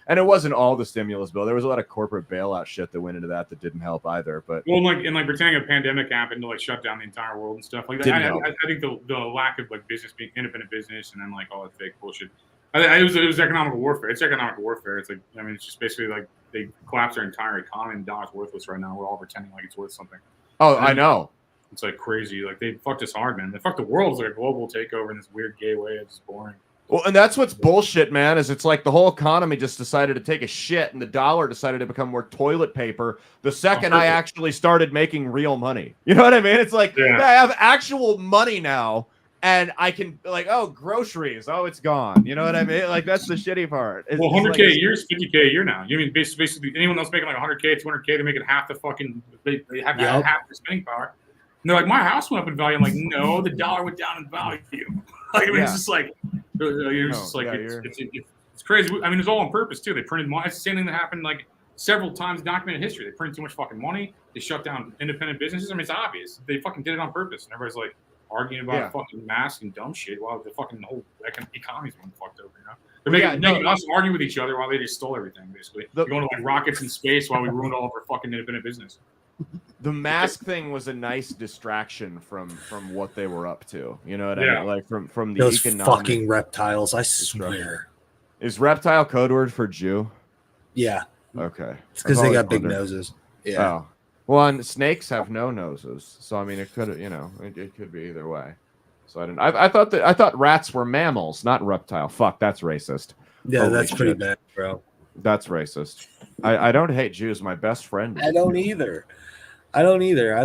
and it wasn't all the stimulus bill. There was a lot of corporate bailout shit that went into that didn't help either. But pretending a pandemic happened to like shut down the entire world and stuff like that. I think the lack of like business being independent business and then like all that fake bullshit. It was economic warfare. It's economic warfare. It's like, I mean, it's just basically like they collapsed our entire economy and the dollar's worthless right now. We're all pretending like it's worth something. Oh, I know. It's like crazy. Like they fucked us hard, man. They fucked the world. It's like a global takeover in this weird gay way. It's boring. Well, and that's what's bullshit, man, is it's like the whole economy just decided to take a shit and the dollar decided to become more toilet paper the second I actually started making real money. You know what I mean? It's like, I have actual money now and I can like, oh, groceries. Oh, it's gone. You know what I mean? Like, that's the shitty part. Well, 100K a year is 50K a year now. You mean basically anyone else making like 100K, 200K, they're making half the fucking, they have half the spending power. And they're like, my house went up in value. I'm like, no, the dollar went down in value. Like, I mean, it's just like, it's crazy. I mean, it's all on purpose too. They printed money. It's the same thing that happened like several times in documented history. They printed too much fucking money. They shut down independent businesses. I mean, it's obvious. They fucking did it on purpose. And everybody's like arguing about fucking masks and dumb shit while the fucking whole economy's being fucked over. You know, they're making us argue with each other while they just stole everything. Basically, they're going to like rockets in space while we ruined all of our fucking independent business. The mask thing was a nice distraction from what they were up to. You know what I mean? Like from the those economic fucking reptiles. I swear. Is reptile code word for Jew? Yeah. Okay. It's because they got big noses. Yeah. Oh. Well, and snakes have no noses, so I mean, it could, it could be either way. So I thought rats were mammals, not reptile. Fuck, that's racist. Yeah, Holy that's pretty shit. bad, bro. That's racist. I don't hate Jews. My best friend. I don't either. I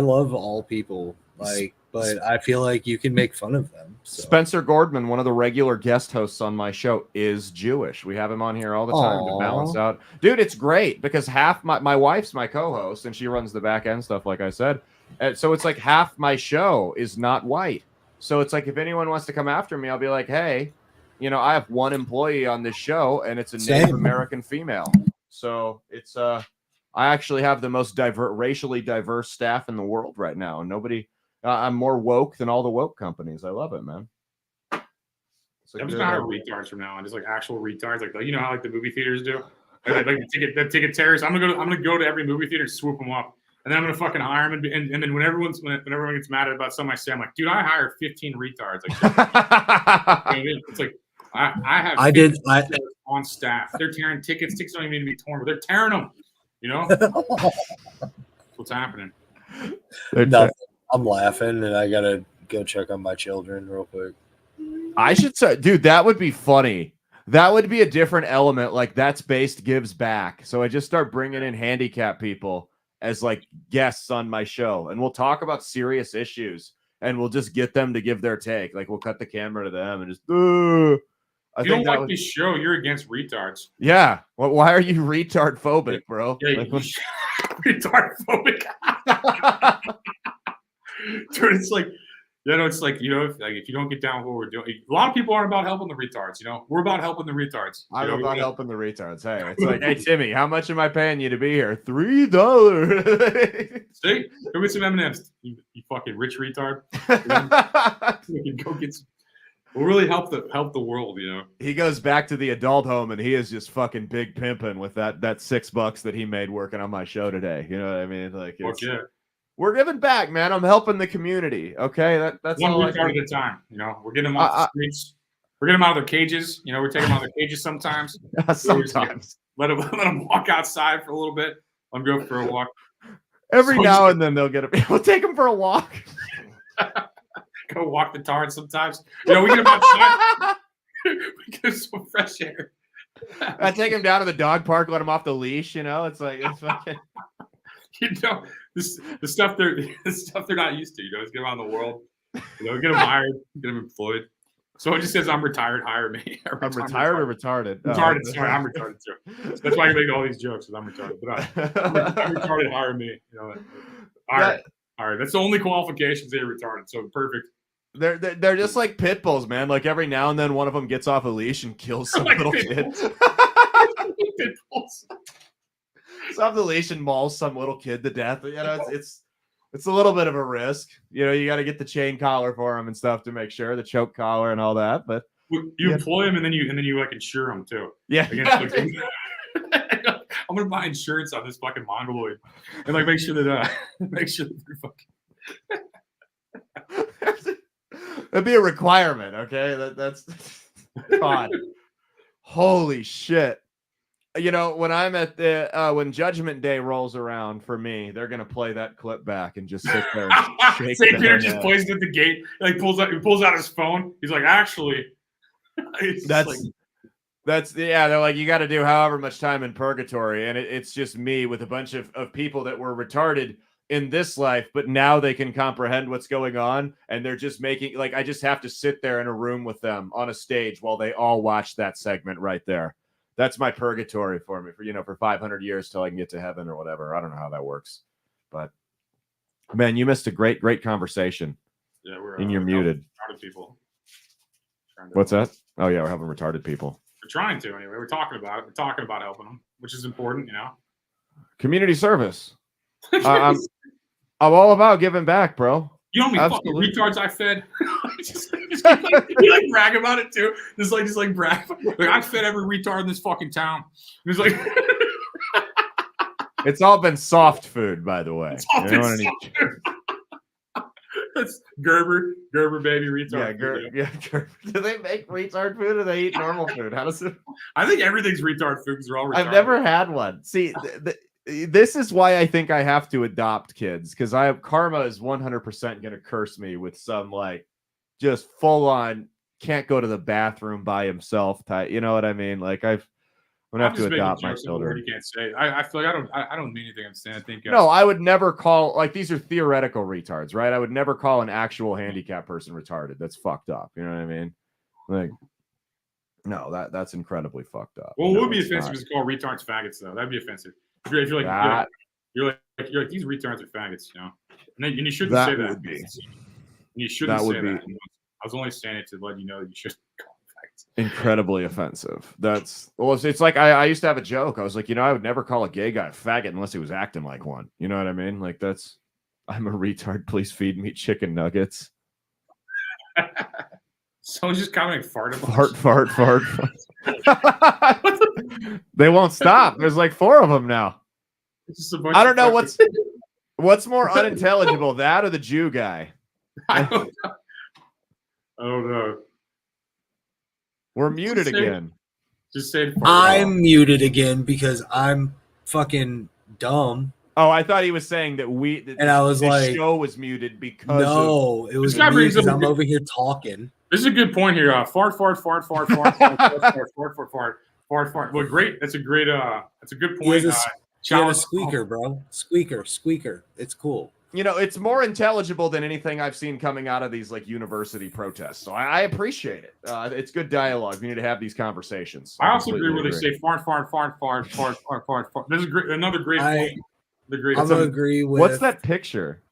love all people, but I feel like you can make fun of them. So. Spencer Gordman, one of the regular guest hosts on my show, is Jewish. We have him on here all the time to balance out. Dude, it's great because half my wife's my co-host and she runs the back end stuff, like I said. And so it's like half my show is not white. So it's like if anyone wants to come after me, I'll be like, hey, I have one employee on this show and it's a Native American female. So it's I actually have the most racially diverse staff in the world right now. And I'm more woke than all the woke companies. I love it, man. I'm just gonna hire retards from now on, just like actual retards, like you know how like the movie theaters do, like the ticket terrorists. I'm gonna go to every movie theater and swoop them up, and then I'm gonna fucking hire them. And then when everyone gets mad about something I say, I'm like, dude, I hired 15 retards. Like, it's like I have on staff. They're tearing tickets. Tickets don't even need to be torn, but they're tearing them. You know what's happening? Nothing. I'm laughing, and I gotta go check on my children real quick. I should say, dude, that would be funny. That would be a different element. Like That's Based gives back. So I just start bringing in handicapped people as like guests on my show, and we'll talk about serious issues, and we'll just get them to give their take. Like we'll cut the camera to them and just. If you don't like this show, you're against retards. Yeah. Well, why are you retard phobic, bro? Yeah, retard phobic. Dude, it's like, if you don't get down with what we're doing, a lot of people aren't about helping the retards. We're about helping the retards. I'm about helping the retards. Hey, it's like, hey Timmy, how much am I paying you to be here? $3. See, go get some M&Ms. You fucking rich retard. Go get some. Will really help the world, He goes back to the adult home and he is just fucking big pimping with that $6 that he made working on my show today. You know what I mean? Like, we're giving back, man. I'm helping the community. Okay, that's one all retard at a time. We're getting them off the streets. We're getting them out of their cages. We're taking them out of their cages sometimes. Sometimes let them walk outside for a little bit. Let them go for a walk. Every now and then they'll we'll take them for a walk. Go walk the tarn sometimes. We get them outside. We get some fresh air. I take him down to the dog park, let him off the leash. It's like it's fucking. The stuff they're not used to. Let's get them out in the world. Get them hired, get them employed. So it just says I'm retired. Hire me. I'm retired or retarded? Retarded. Sorry, I'm retarded too. That's why I make all these jokes. Because I'm retarded. But I'm retarded. Hire me. Hire. That's the only qualifications they're retarded. So perfect. They're just like pit bulls, man. Like every now and then one of them gets off a leash and kills some little kid. pit bulls. Stop the leash and maul some little kid to death. You know, it's a little bit of a risk. You know, you got to get the chain collar for him and stuff to make sure, the choke collar and all that. But you employ him and then you like insure him too. Yeah. I'm gonna buy insurance on this fucking mongoloid and like make sure that they're fucking. That'd be a requirement, okay? That's God. Holy shit. You know, when I'm at the when Judgment Day rolls around for me, they're gonna play that clip back and just sit there and shake St. Peter their just head. plays it at the gate, like pulls out his phone. He's like, actually, That's they're like, you got to do however much time in purgatory, and it's just me with a bunch of people that were retarded in this life, but now they can comprehend what's going on, and they're just making like I just have to sit there in a room with them on a stage while they all watch that segment right there. That's my purgatory for me for 500 years till I can get to heaven or whatever. I don't know how that works, but man, you missed a great conversation. Yeah, and you're muted. Retarded people. What's that? Oh yeah, we're having retarded people. We're trying to anyway. We're talking about it. We're talking about helping them, which is important, Community service. I'm all about giving back, bro. You know how many fucking retards I fed? You like brag about it too. Just like brag. Like I fed every retard in this fucking town. It's like it's all been soft food, by the way. It's all been soft food. That's Gerber baby retard. Gerber. Do they make retard food or they eat normal food? How does it? I think everything's retard food because they're all retarded. I've never had one. See, this is why I think I have to adopt kids because karma is 100% going to curse me with some like just full on can't go to the bathroom by himself type. You know what I mean? Like I'm gonna have to adopt my children. You can't say. I feel like I don't mean anything I'm saying. I think no, I would never call like these are theoretical retards, right? I would never call an actual handicapped person retarded. That's fucked up. You know what I mean? Like, no, that's incredibly fucked up. Well, it would be offensive to call retards faggots, though. That'd be offensive. If you're like these retards are faggots, and you shouldn't say that. Would be. You shouldn't say that. I was only saying it to let you know that you shouldn't call them faggots. Incredibly offensive. It's like I used to have a joke. I was like, I would never call a gay guy a faggot unless he was acting like one. You know what I mean? Like I'm a retard. Please feed me chicken nuggets. Someone's just commenting fart. They won't stop. There's like 4 of them now. I don't know what's more unintelligible, that or the Jew guy. I don't know. We're muted again. Just say I'm muted again because I'm fucking dumb. Oh, I thought he was saying that I was like, the show was muted because it was me because I'm over here talking. This is a good point here. Fart. Well, great. That's a great. That's a good point. She had a squeaker, bro. Squeaker. It's cool. It's more intelligible than anything I've seen coming out of these like university protests. So I appreciate it. It's good dialogue. We need to have these conversations. I also agree where they say fart. This is great. Another great point. I'm gonna agree with. What's that picture?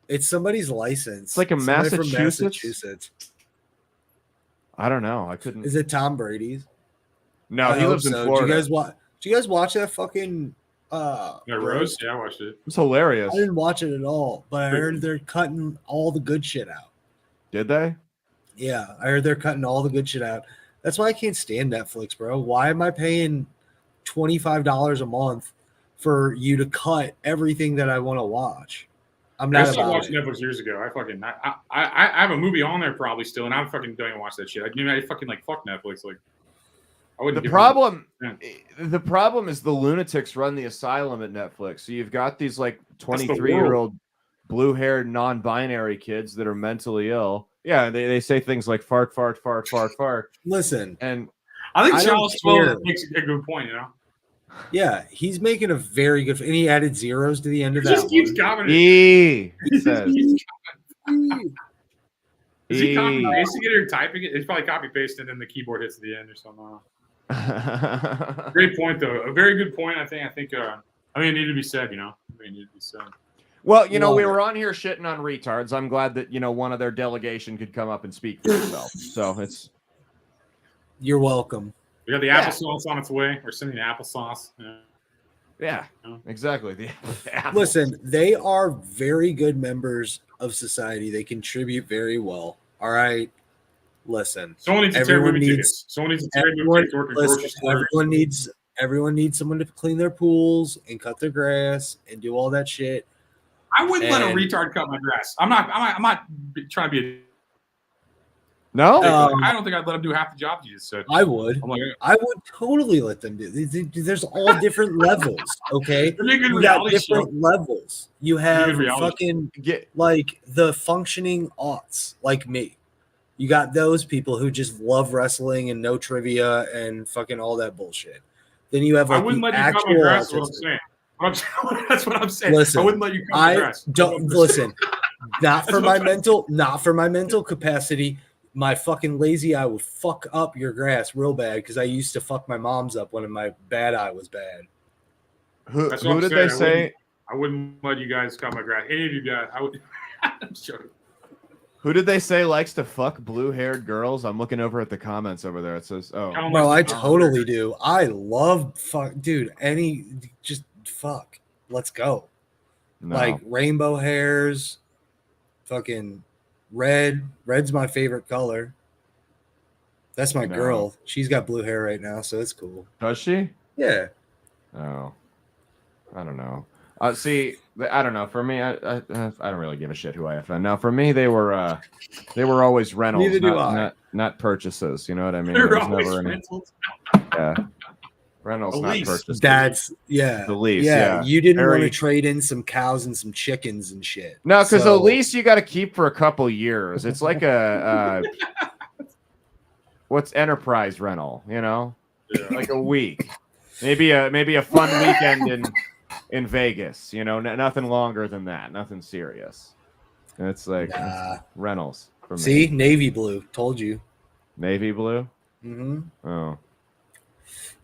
It's somebody's license. It's like a Massachusetts. From Massachusetts. I don't know. I couldn't. Is it Tom Brady's? No, he lives in Florida. Do you guys watch that fucking? Rose? Yeah, I watched it. It's hilarious. I didn't watch it at all, but I heard they're cutting all the good shit out. Did they? Yeah, I heard they're cutting all the good shit out. That's why I can't stand Netflix, bro. Why am I paying $25 a month for you to cut everything that I want to watch? I'm not. I stopped watching Netflix years ago. I have a movie on there probably still, and I'm fucking don't even watch that shit. I fucking like fuck Netflix. Like, I wouldn't. The problem is the lunatics run the asylum at Netflix. So you've got these like 23-year-old blue-haired non-binary kids that are mentally ill. Yeah, they say things like fart. Listen, and I think Charles 12 makes a good point. Yeah, he's making a very good. And he added zeros to the end of that. Just keeps commenting. He says. Is he copy pasting it or typing it? He's probably copy pasting, and then the keyboard hits at the end or something. Great point, though. A very good point. I think. It needed to be said. It needed to be said. Well, we were on here shitting on retards. I'm glad that one of their delegation could come up and speak for themselves. So it's. You're welcome. We got the Yeah. applesauce on its way. We're sending applesauce. Yeah, exactly. The apple. Listen, they are very good members of society. They contribute very well. All right. Listen. Someone needs to tear movie tickets. Someone needs to tear movie everyone, tickets. Work in listen, grocery store. everyone needs someone to clean their pools and cut their grass and do all that shit. I wouldn't let a And- retard cut my grass. I'm not trying to be. No, I don't think I'd let him do half the job you just said. I would. I'm like, I would totally let them do. There's all different levels. Okay, It'd be a good you got reality show. different levels. You have good reality fucking like the functioning aughts, like me. You got those people who just love wrestling and no trivia and fucking all that bullshit. Then you have I like wouldn't the let you cut actual my grass. Is what I'm autism. saying. That's what I'm saying. Listen, I wouldn't let you cut my I grass. don't listen. Not for my mental capacity. My fucking lazy eye would fuck up your grass real bad because I used to fuck my mom's up when my bad eye was bad. Who That's what I'm did saying. they say? I wouldn't let you guys cut my grass. Any of you guys, I would. I'm joking. Who did they say likes to fuck blue-haired girls? I'm looking over at the comments over there. It says, "Oh, Bro, I totally do. I love fuck, dude. Just fuck. Let's go. No. Like rainbow hairs, fucking red. Red's my favorite color. That's my No. girl. She's got blue hair right now, so it's cool. Does she? Yeah. Oh, I don't know. See, I don't know. For me, I don't really give a shit who I offend. Now, for me, they were always rentals, Neither do I. not purchases. You know what I mean? They're There was always never any- rentals. Yeah, rentals, A not lease. purchases. That's yeah. The lease, Yeah. yeah. You didn't want Very- to trade in some cows and some chickens and shit. No, because So- the lease you got to keep for a couple years. It's like a what's enterprise rental, you know, like a week, maybe a fun weekend in Vegas. You know, nothing longer than that. Nothing serious. And it's like Nah. rentals for me. See, navy blue. Told you. Navy blue. Mm-hmm. Oh,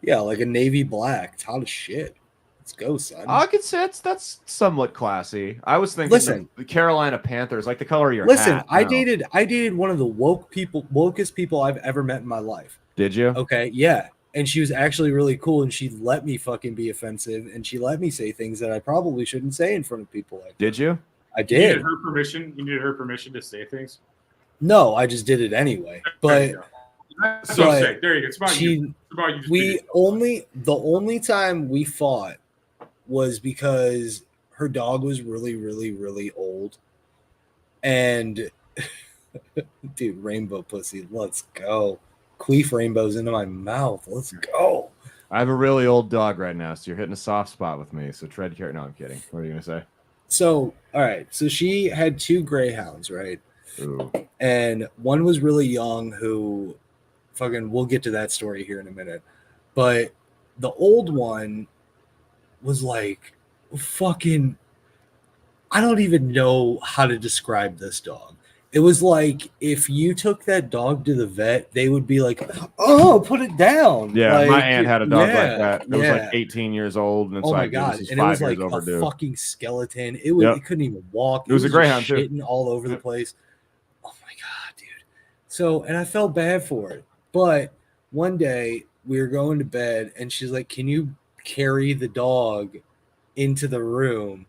Yeah, like a navy black. It's hot as shit. Let's go, son. I could say that's somewhat classy. I was thinking Listen. the Carolina Panthers, like the color of your Listen, hat. I No. dated one of the wokest people I've ever met in my life. Did you? Okay, yeah. And she was actually really cool, and she let me fucking be offensive, and she let me say things that I probably shouldn't say in front of people. Like Did you? I You did. needed her permission. You needed her permission to say things. No, I just did it anyway. There But you go. That's what I'm but saying. There you go. It's about she- you. It's about you. Just being the only time we fought was because her dog was really, really, really old. And dude, rainbow pussy, let's go. Queef rainbows into my mouth. Let's go. I have a really old dog right now, so you're hitting a soft spot with me. So tread carefully. No, I'm kidding. What are you gonna say? So, all right. So she had 2 greyhounds, right? Ooh. And one was really young who fucking we'll get to that story here in a minute. But the old one was like fucking I don't even know how to describe this dog. It was like if you took that dog to the vet, they would be like, "Oh, put it down." Yeah, Like, my aunt had a dog yeah, like that. It was yeah. like 18 years old, and it's Oh my like god! this is And it was 5 years like overdue. a fucking skeleton. It was. Yep. It couldn't even walk. It was a just greyhound, too. shitting all over the place. Oh my god, dude! So, and I felt bad for it. But one day we were going to bed, and she's like, "Can you carry the dog into the room?"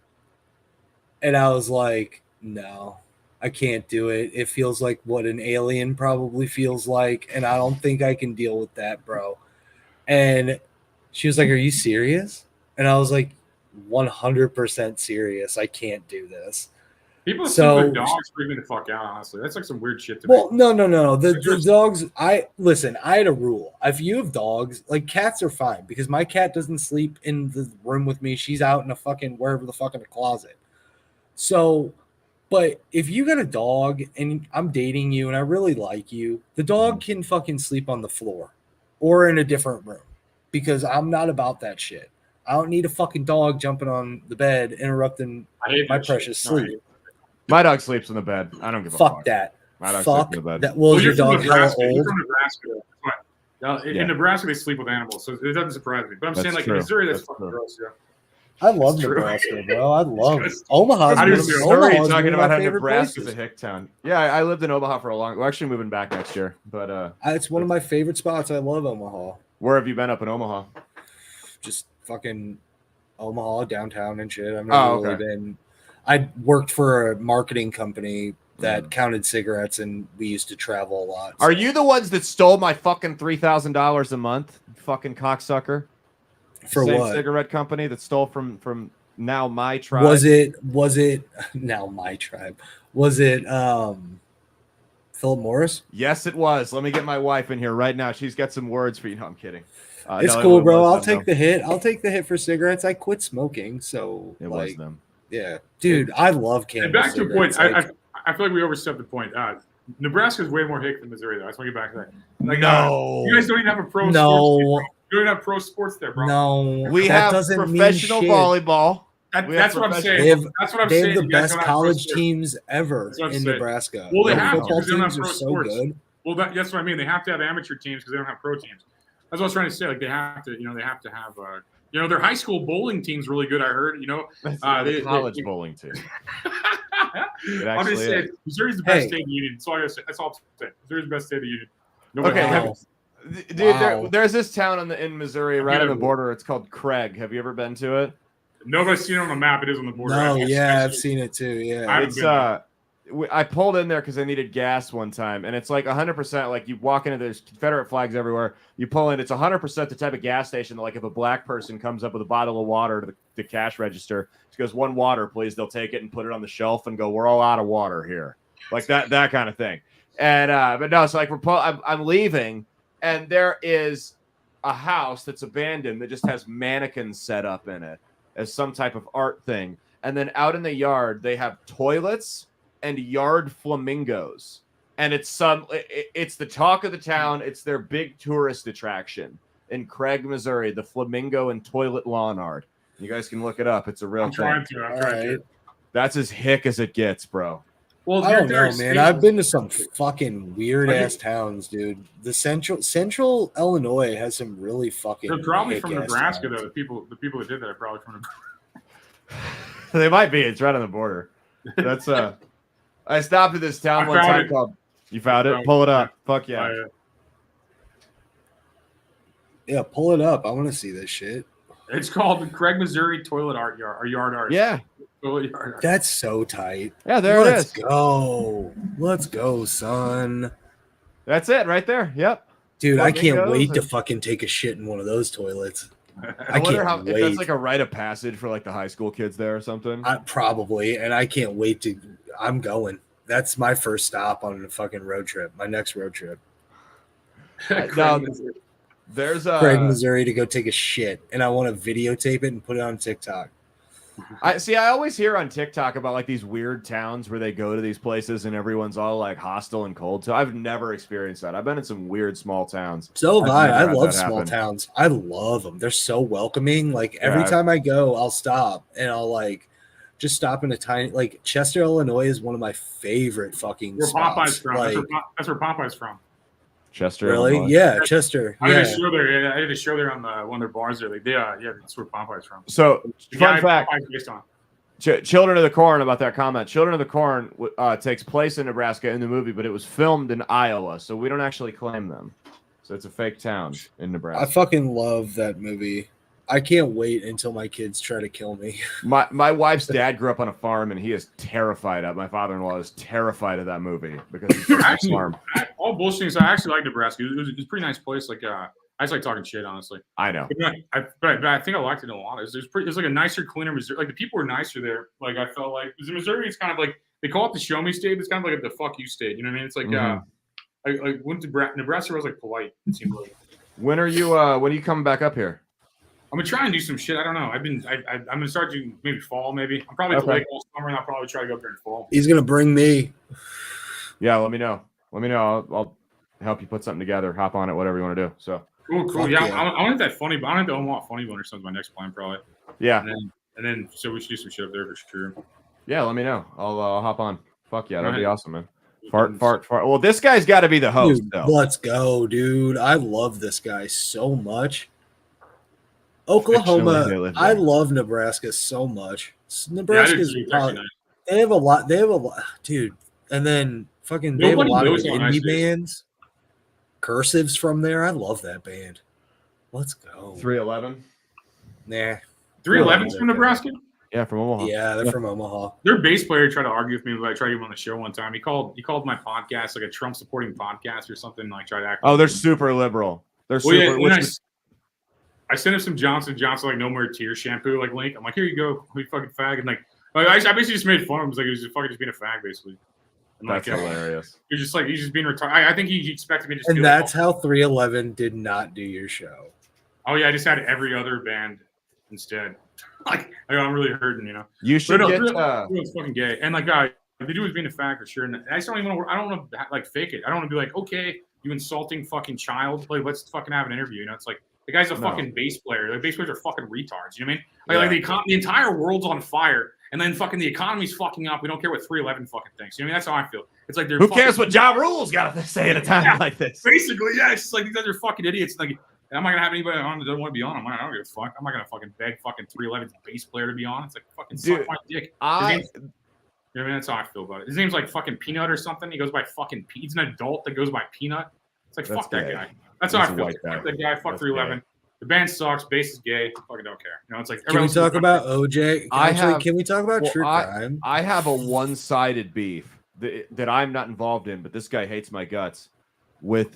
And I was like, "No, I can't do it. It feels like what an alien probably feels like, and I don't think I can deal with that, bro." And she was like, "Are you serious?" And I was like, 100% serious. I can't do this. People that So- sleep with dogs freak me the fuck out. Honestly, that's like some weird shit to Well, me. no. The dogs. I had a rule. If you have dogs, like cats are fine because my cat doesn't sleep in the room with me. She's out in a fucking wherever the fuck in the closet. So, but if you got a dog and I'm dating you and I really like you, the dog can fucking sleep on the floor or in a different room because I'm not about that shit. I don't need a fucking dog jumping on the bed interrupting I hate my that shit. precious No, I hate sleep. My dog sleeps in the bed. I don't give a Fuck fuck. that. My dog Fuck sleeps in the bed. that. Well, is you're your from dog hella Nebraska. You're old? from Nebraska. That's why. Now, in Yeah. Nebraska, they sleep with animals, so it doesn't surprise me. But I'm saying, That's like true. in Missouri, that's That's fucking true. gross. Yeah. I love It's true. Nebraska, bro. I love It's it. Omaha's How do you one of- feel? Sorry, Omaha's talking one of about my how favorite Nebraska's places. a hick town. Yeah, I lived in Omaha for a long. We're actually moving back next year, but It's one of my favorite spots. I love Omaha. Where have you been up in Omaha? Just fucking Omaha downtown and shit. I've never Oh, really okay. been. I worked for a marketing company that counted cigarettes, and we used to travel a lot. Are you the ones that stole my fucking $3,000 a month? Fucking cocksucker. For Same what? cigarette company that stole from now my tribe. Was it now my tribe? Was it Philip Morris? Yes, it was. Let me get my wife in here right now. She's got some words for you. No, I'm kidding. It's no, cool, it bro. was I'll them, take the hit. I'll take the hit for cigarettes. I quit smoking, so It was them. Yeah, dude, I love And cannabis. back to a point, cigarettes. I feel like we overstepped the point. Nebraska's way more hick than Missouri, though. I just want to get back to that. Like, No. you guys don't even have a pro No. sports team, bro. You don't even have pro sports there, bro. No, We that have doesn't mean professional shit. volleyball. That's what I'm saying. They have, That's what I'm they saying. have the You guys best don't have pro college sports. teams ever That's what I'm in saying. Nebraska. Well, they Their have to football because they don't have teams pro are so sports. good. Well, that's what I mean. They have to have amateur teams because they don't have pro teams. That's what I was trying to say. Like they have to, they have to have, their high school bowling team's really good. I heard, The college bowling team. It I'm actually just saying, is. Missouri's the best state in the union. That's all I gotta say. That's all I'm saying. Missouri's the best state in the union. Nobody Okay, else. dude, there's this town in Missouri, right Yeah. on the border. It's called Craig. Have you ever been to it? Nobody's seen it on the map. It is on the border. No, yeah, I've seen it too. Yeah, It's I pulled in there because I needed gas one time, and it's like 100%. Like you walk into, there's Confederate flags everywhere. You pull in, it's 100% the type of gas station that, like, if a black person comes up with a bottle of water to the cash register, she goes, "1 water, please." They'll take it and put it on the shelf and go, "We're all out of water here," like that kind of thing. And but no, so like I'm leaving, and there is a house that's abandoned that just has mannequins set up in it as some type of art thing, and then out in the yard they have toilets and yard flamingos, and it's the talk of the town. It's their big tourist attraction in Craig, Missouri, the flamingo and toilet lawn art. You guys can look it up. It's a real I'm thing. trying to. That's as hick as it gets, bro. Well, I don't know, man. I've been to some fucking weird ass think- towns, dude. The central Illinois has some really fucking. They're probably from hick-ass Nebraska, towns. though. The people that did that are probably from Nebraska. They might be. It's right on the border. That's I stopped at this town I one found time it. called. You found I it? found Pull it it. up. Fuck yeah. Yeah, pull it up. I want to see this shit. It's called the Craig, Missouri Toilet Art Yard or Yard Art. Yeah. Toilet Yard Art. That's so tight. Yeah, there Let's it is. go. Let's go, son. That's it right there. Yep. Dude, I can't Flamingos wait to and- fucking take a shit in one of those toilets. I wonder can't if wait. that's like a rite of passage for like the high school kids there or something. Probably, and I can't wait to. I'm going. That's my first stop on a fucking road trip. My next road trip, Now, there's Craig, Missouri, to go take a shit, and I want to videotape it and put it on TikTok. I always hear on TikTok about like these weird towns where they go to these places and everyone's all like hostile and cold. So I've never experienced that. I've been in some weird small towns. So have I've I. never I had love that small happen. towns. I love them. They're so welcoming. Like every Yeah. time I go, I'll stop and I'll like just stop in a tiny like Chester, Illinois is one of my favorite fucking Where spots. Popeye's from. Like, That's where Popeye's from. Chester. really? Illinois. Yeah, Chester. I did Yeah. a show there. Yeah, I did a show there on one of their bars there. Like, yeah, that's where Popeye's from. So The fun guy fact. Popeye's based on. Children of the Corn, about that comment. Children of the Corn takes place in Nebraska in the movie, but it was filmed in Iowa, so we don't actually claim them. So it's a fake town in I Nebraska. fucking love that movie. I can't wait until my kids try to kill me. My wife's dad grew up on a farm, and he is terrified of. My father-in-law is terrified of that movie because he's from a Actually, farm. all bullshit. I actually like Nebraska. It was a pretty nice place. Like, I just like talking shit, honestly. I know. But I think I liked it a lot. It was like a nicer, cleaner Missouri. Like the people were nicer there. Like I felt like because in Missouri, it's kind of like they call it the show me state. But it's kind of like the fuck you state. You know what I mean? It's like I went to Nebraska was like polite. It seemed like. When are you coming back up here? I'm gonna try and do some shit. I don't know. I'm gonna start doing maybe fall. Maybe I'm probably at the Okay. lake all summer, and I'll probably try to go up there in fall. He's gonna bring me. Yeah, let me know. I'll help you put something together. Hop on it, whatever you want to do. So Cool. Fuck Yeah, yeah. I want that funny. I want the Omaha funny bone or something. My next plan probably. yeah, And then so we should do some shit up there for sure. yeah. Let me know. I'll hop on. Fuck yeah, that'd be Alright. awesome, man. Fart. Well, this guy's got to be the host, Dude, though. let's go, dude. I love this guy so much. Oklahoma, Fictionally, they live I there. love Nebraska so much. Yeah, I Nebraska's do too. It's probably, actually nice. they have a lot, dude. And then fucking they have a Nobody lot of knows how indie nice it is. bands. Cursives from there. I love that band. Let's go. 311. Nah. 311's from Nebraska. Yeah, from Omaha. Yeah, they're from Omaha. Their bass player tried to argue with me, but I tried to get him on the show one time. He called my podcast like a Trump supporting podcast or something. Like tried to act. Oh, they're super liberal. They're Well, super. yeah, I sent him some Johnson like No More Tears shampoo like link. I'm like, here you go, you fucking fag, and like I basically just made fun of him. Like he was fucking just being a fag basically. And That's like, hilarious. He's just being retarded. I think he expected me to. Just And be that's like, how 311 did not do your show. oh yeah, I just had every other band instead. Like I'm really hurting, you know. You should get. It's fucking gay, and like the dude was being a fag for sure. And I just don't even. I don't want to like fake it. I don't want to be like, okay, you insulting fucking child. Like let's fucking have an interview. You know, it's like the guy's a fucking bass player. The bass players are fucking retards. You know what I mean? Like the entire world's on fire, and then fucking the economy's fucking up. We don't care what 311 fucking thinks. You know what I mean? That's how I feel. It's like they're Who cares what Ja Rule's got to say at a time like this? Basically, yeah. It's just like these guys are fucking idiots. Like. I'm not gonna have anybody on that doesn't want to be on. I don't give a fuck. I'm not gonna fucking beg fucking 311's bass player to be on. It's like fucking suck my dick. You know what I mean? That's how I feel about it. His name's like fucking Peanut or something. He goes by fucking He's an adult that goes by Peanut. It's like fuck that guy. That's how I feel. Fuck that guy. Fuck 311. The band sucks. Bass is gay. Fucking don't care. You know, it's like. Can we talk about OJ? Can we talk about true crime? I have a one-sided beef that I'm not involved in, but this guy hates my guts with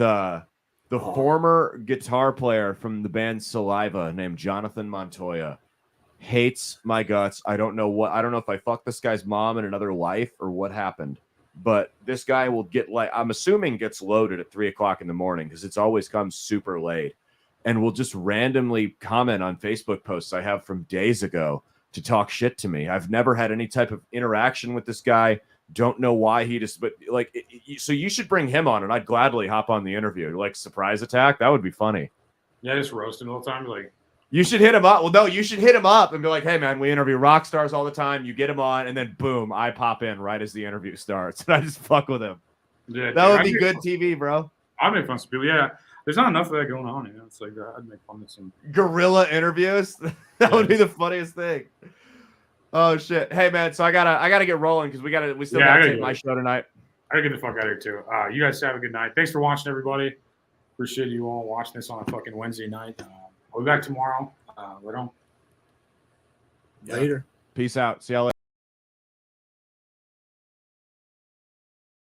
the former guitar player from the band Saliva named Jonathan Montoya. Hates my guts. I don't know if I fucked this guy's mom in another life or what happened, but this guy will I'm assuming gets loaded at 3:00 in the morning because it's always comes super late, and will just randomly comment on Facebook posts I have from days ago to talk shit to me. I've never had any type of interaction with this guy. Don't know why so you should bring him on and I'd gladly hop on the interview. Like surprise attack. That would be funny. Yeah, just roast him all the time. Like you should hit him up. Well, no, you should hit him up and be like, hey man, we interview rock stars all the time. You get him on and then boom, I pop in right as the interview starts and I just fuck with him. Yeah, that would be good TV, bro. I'd make fun of people. Yeah. There's not enough of that going on, you know. It's like I'd make fun of some guerrilla interviews. That would be the funniest thing. Oh shit! Hey man, so I gotta get rolling because we still gotta take my show tonight. I gotta get the fuck out of here too. You guys have a good night. Thanks for watching, everybody. Appreciate you all watching this on a fucking Wednesday night. I'll be back tomorrow. Later. Later. Peace out. See y'all later.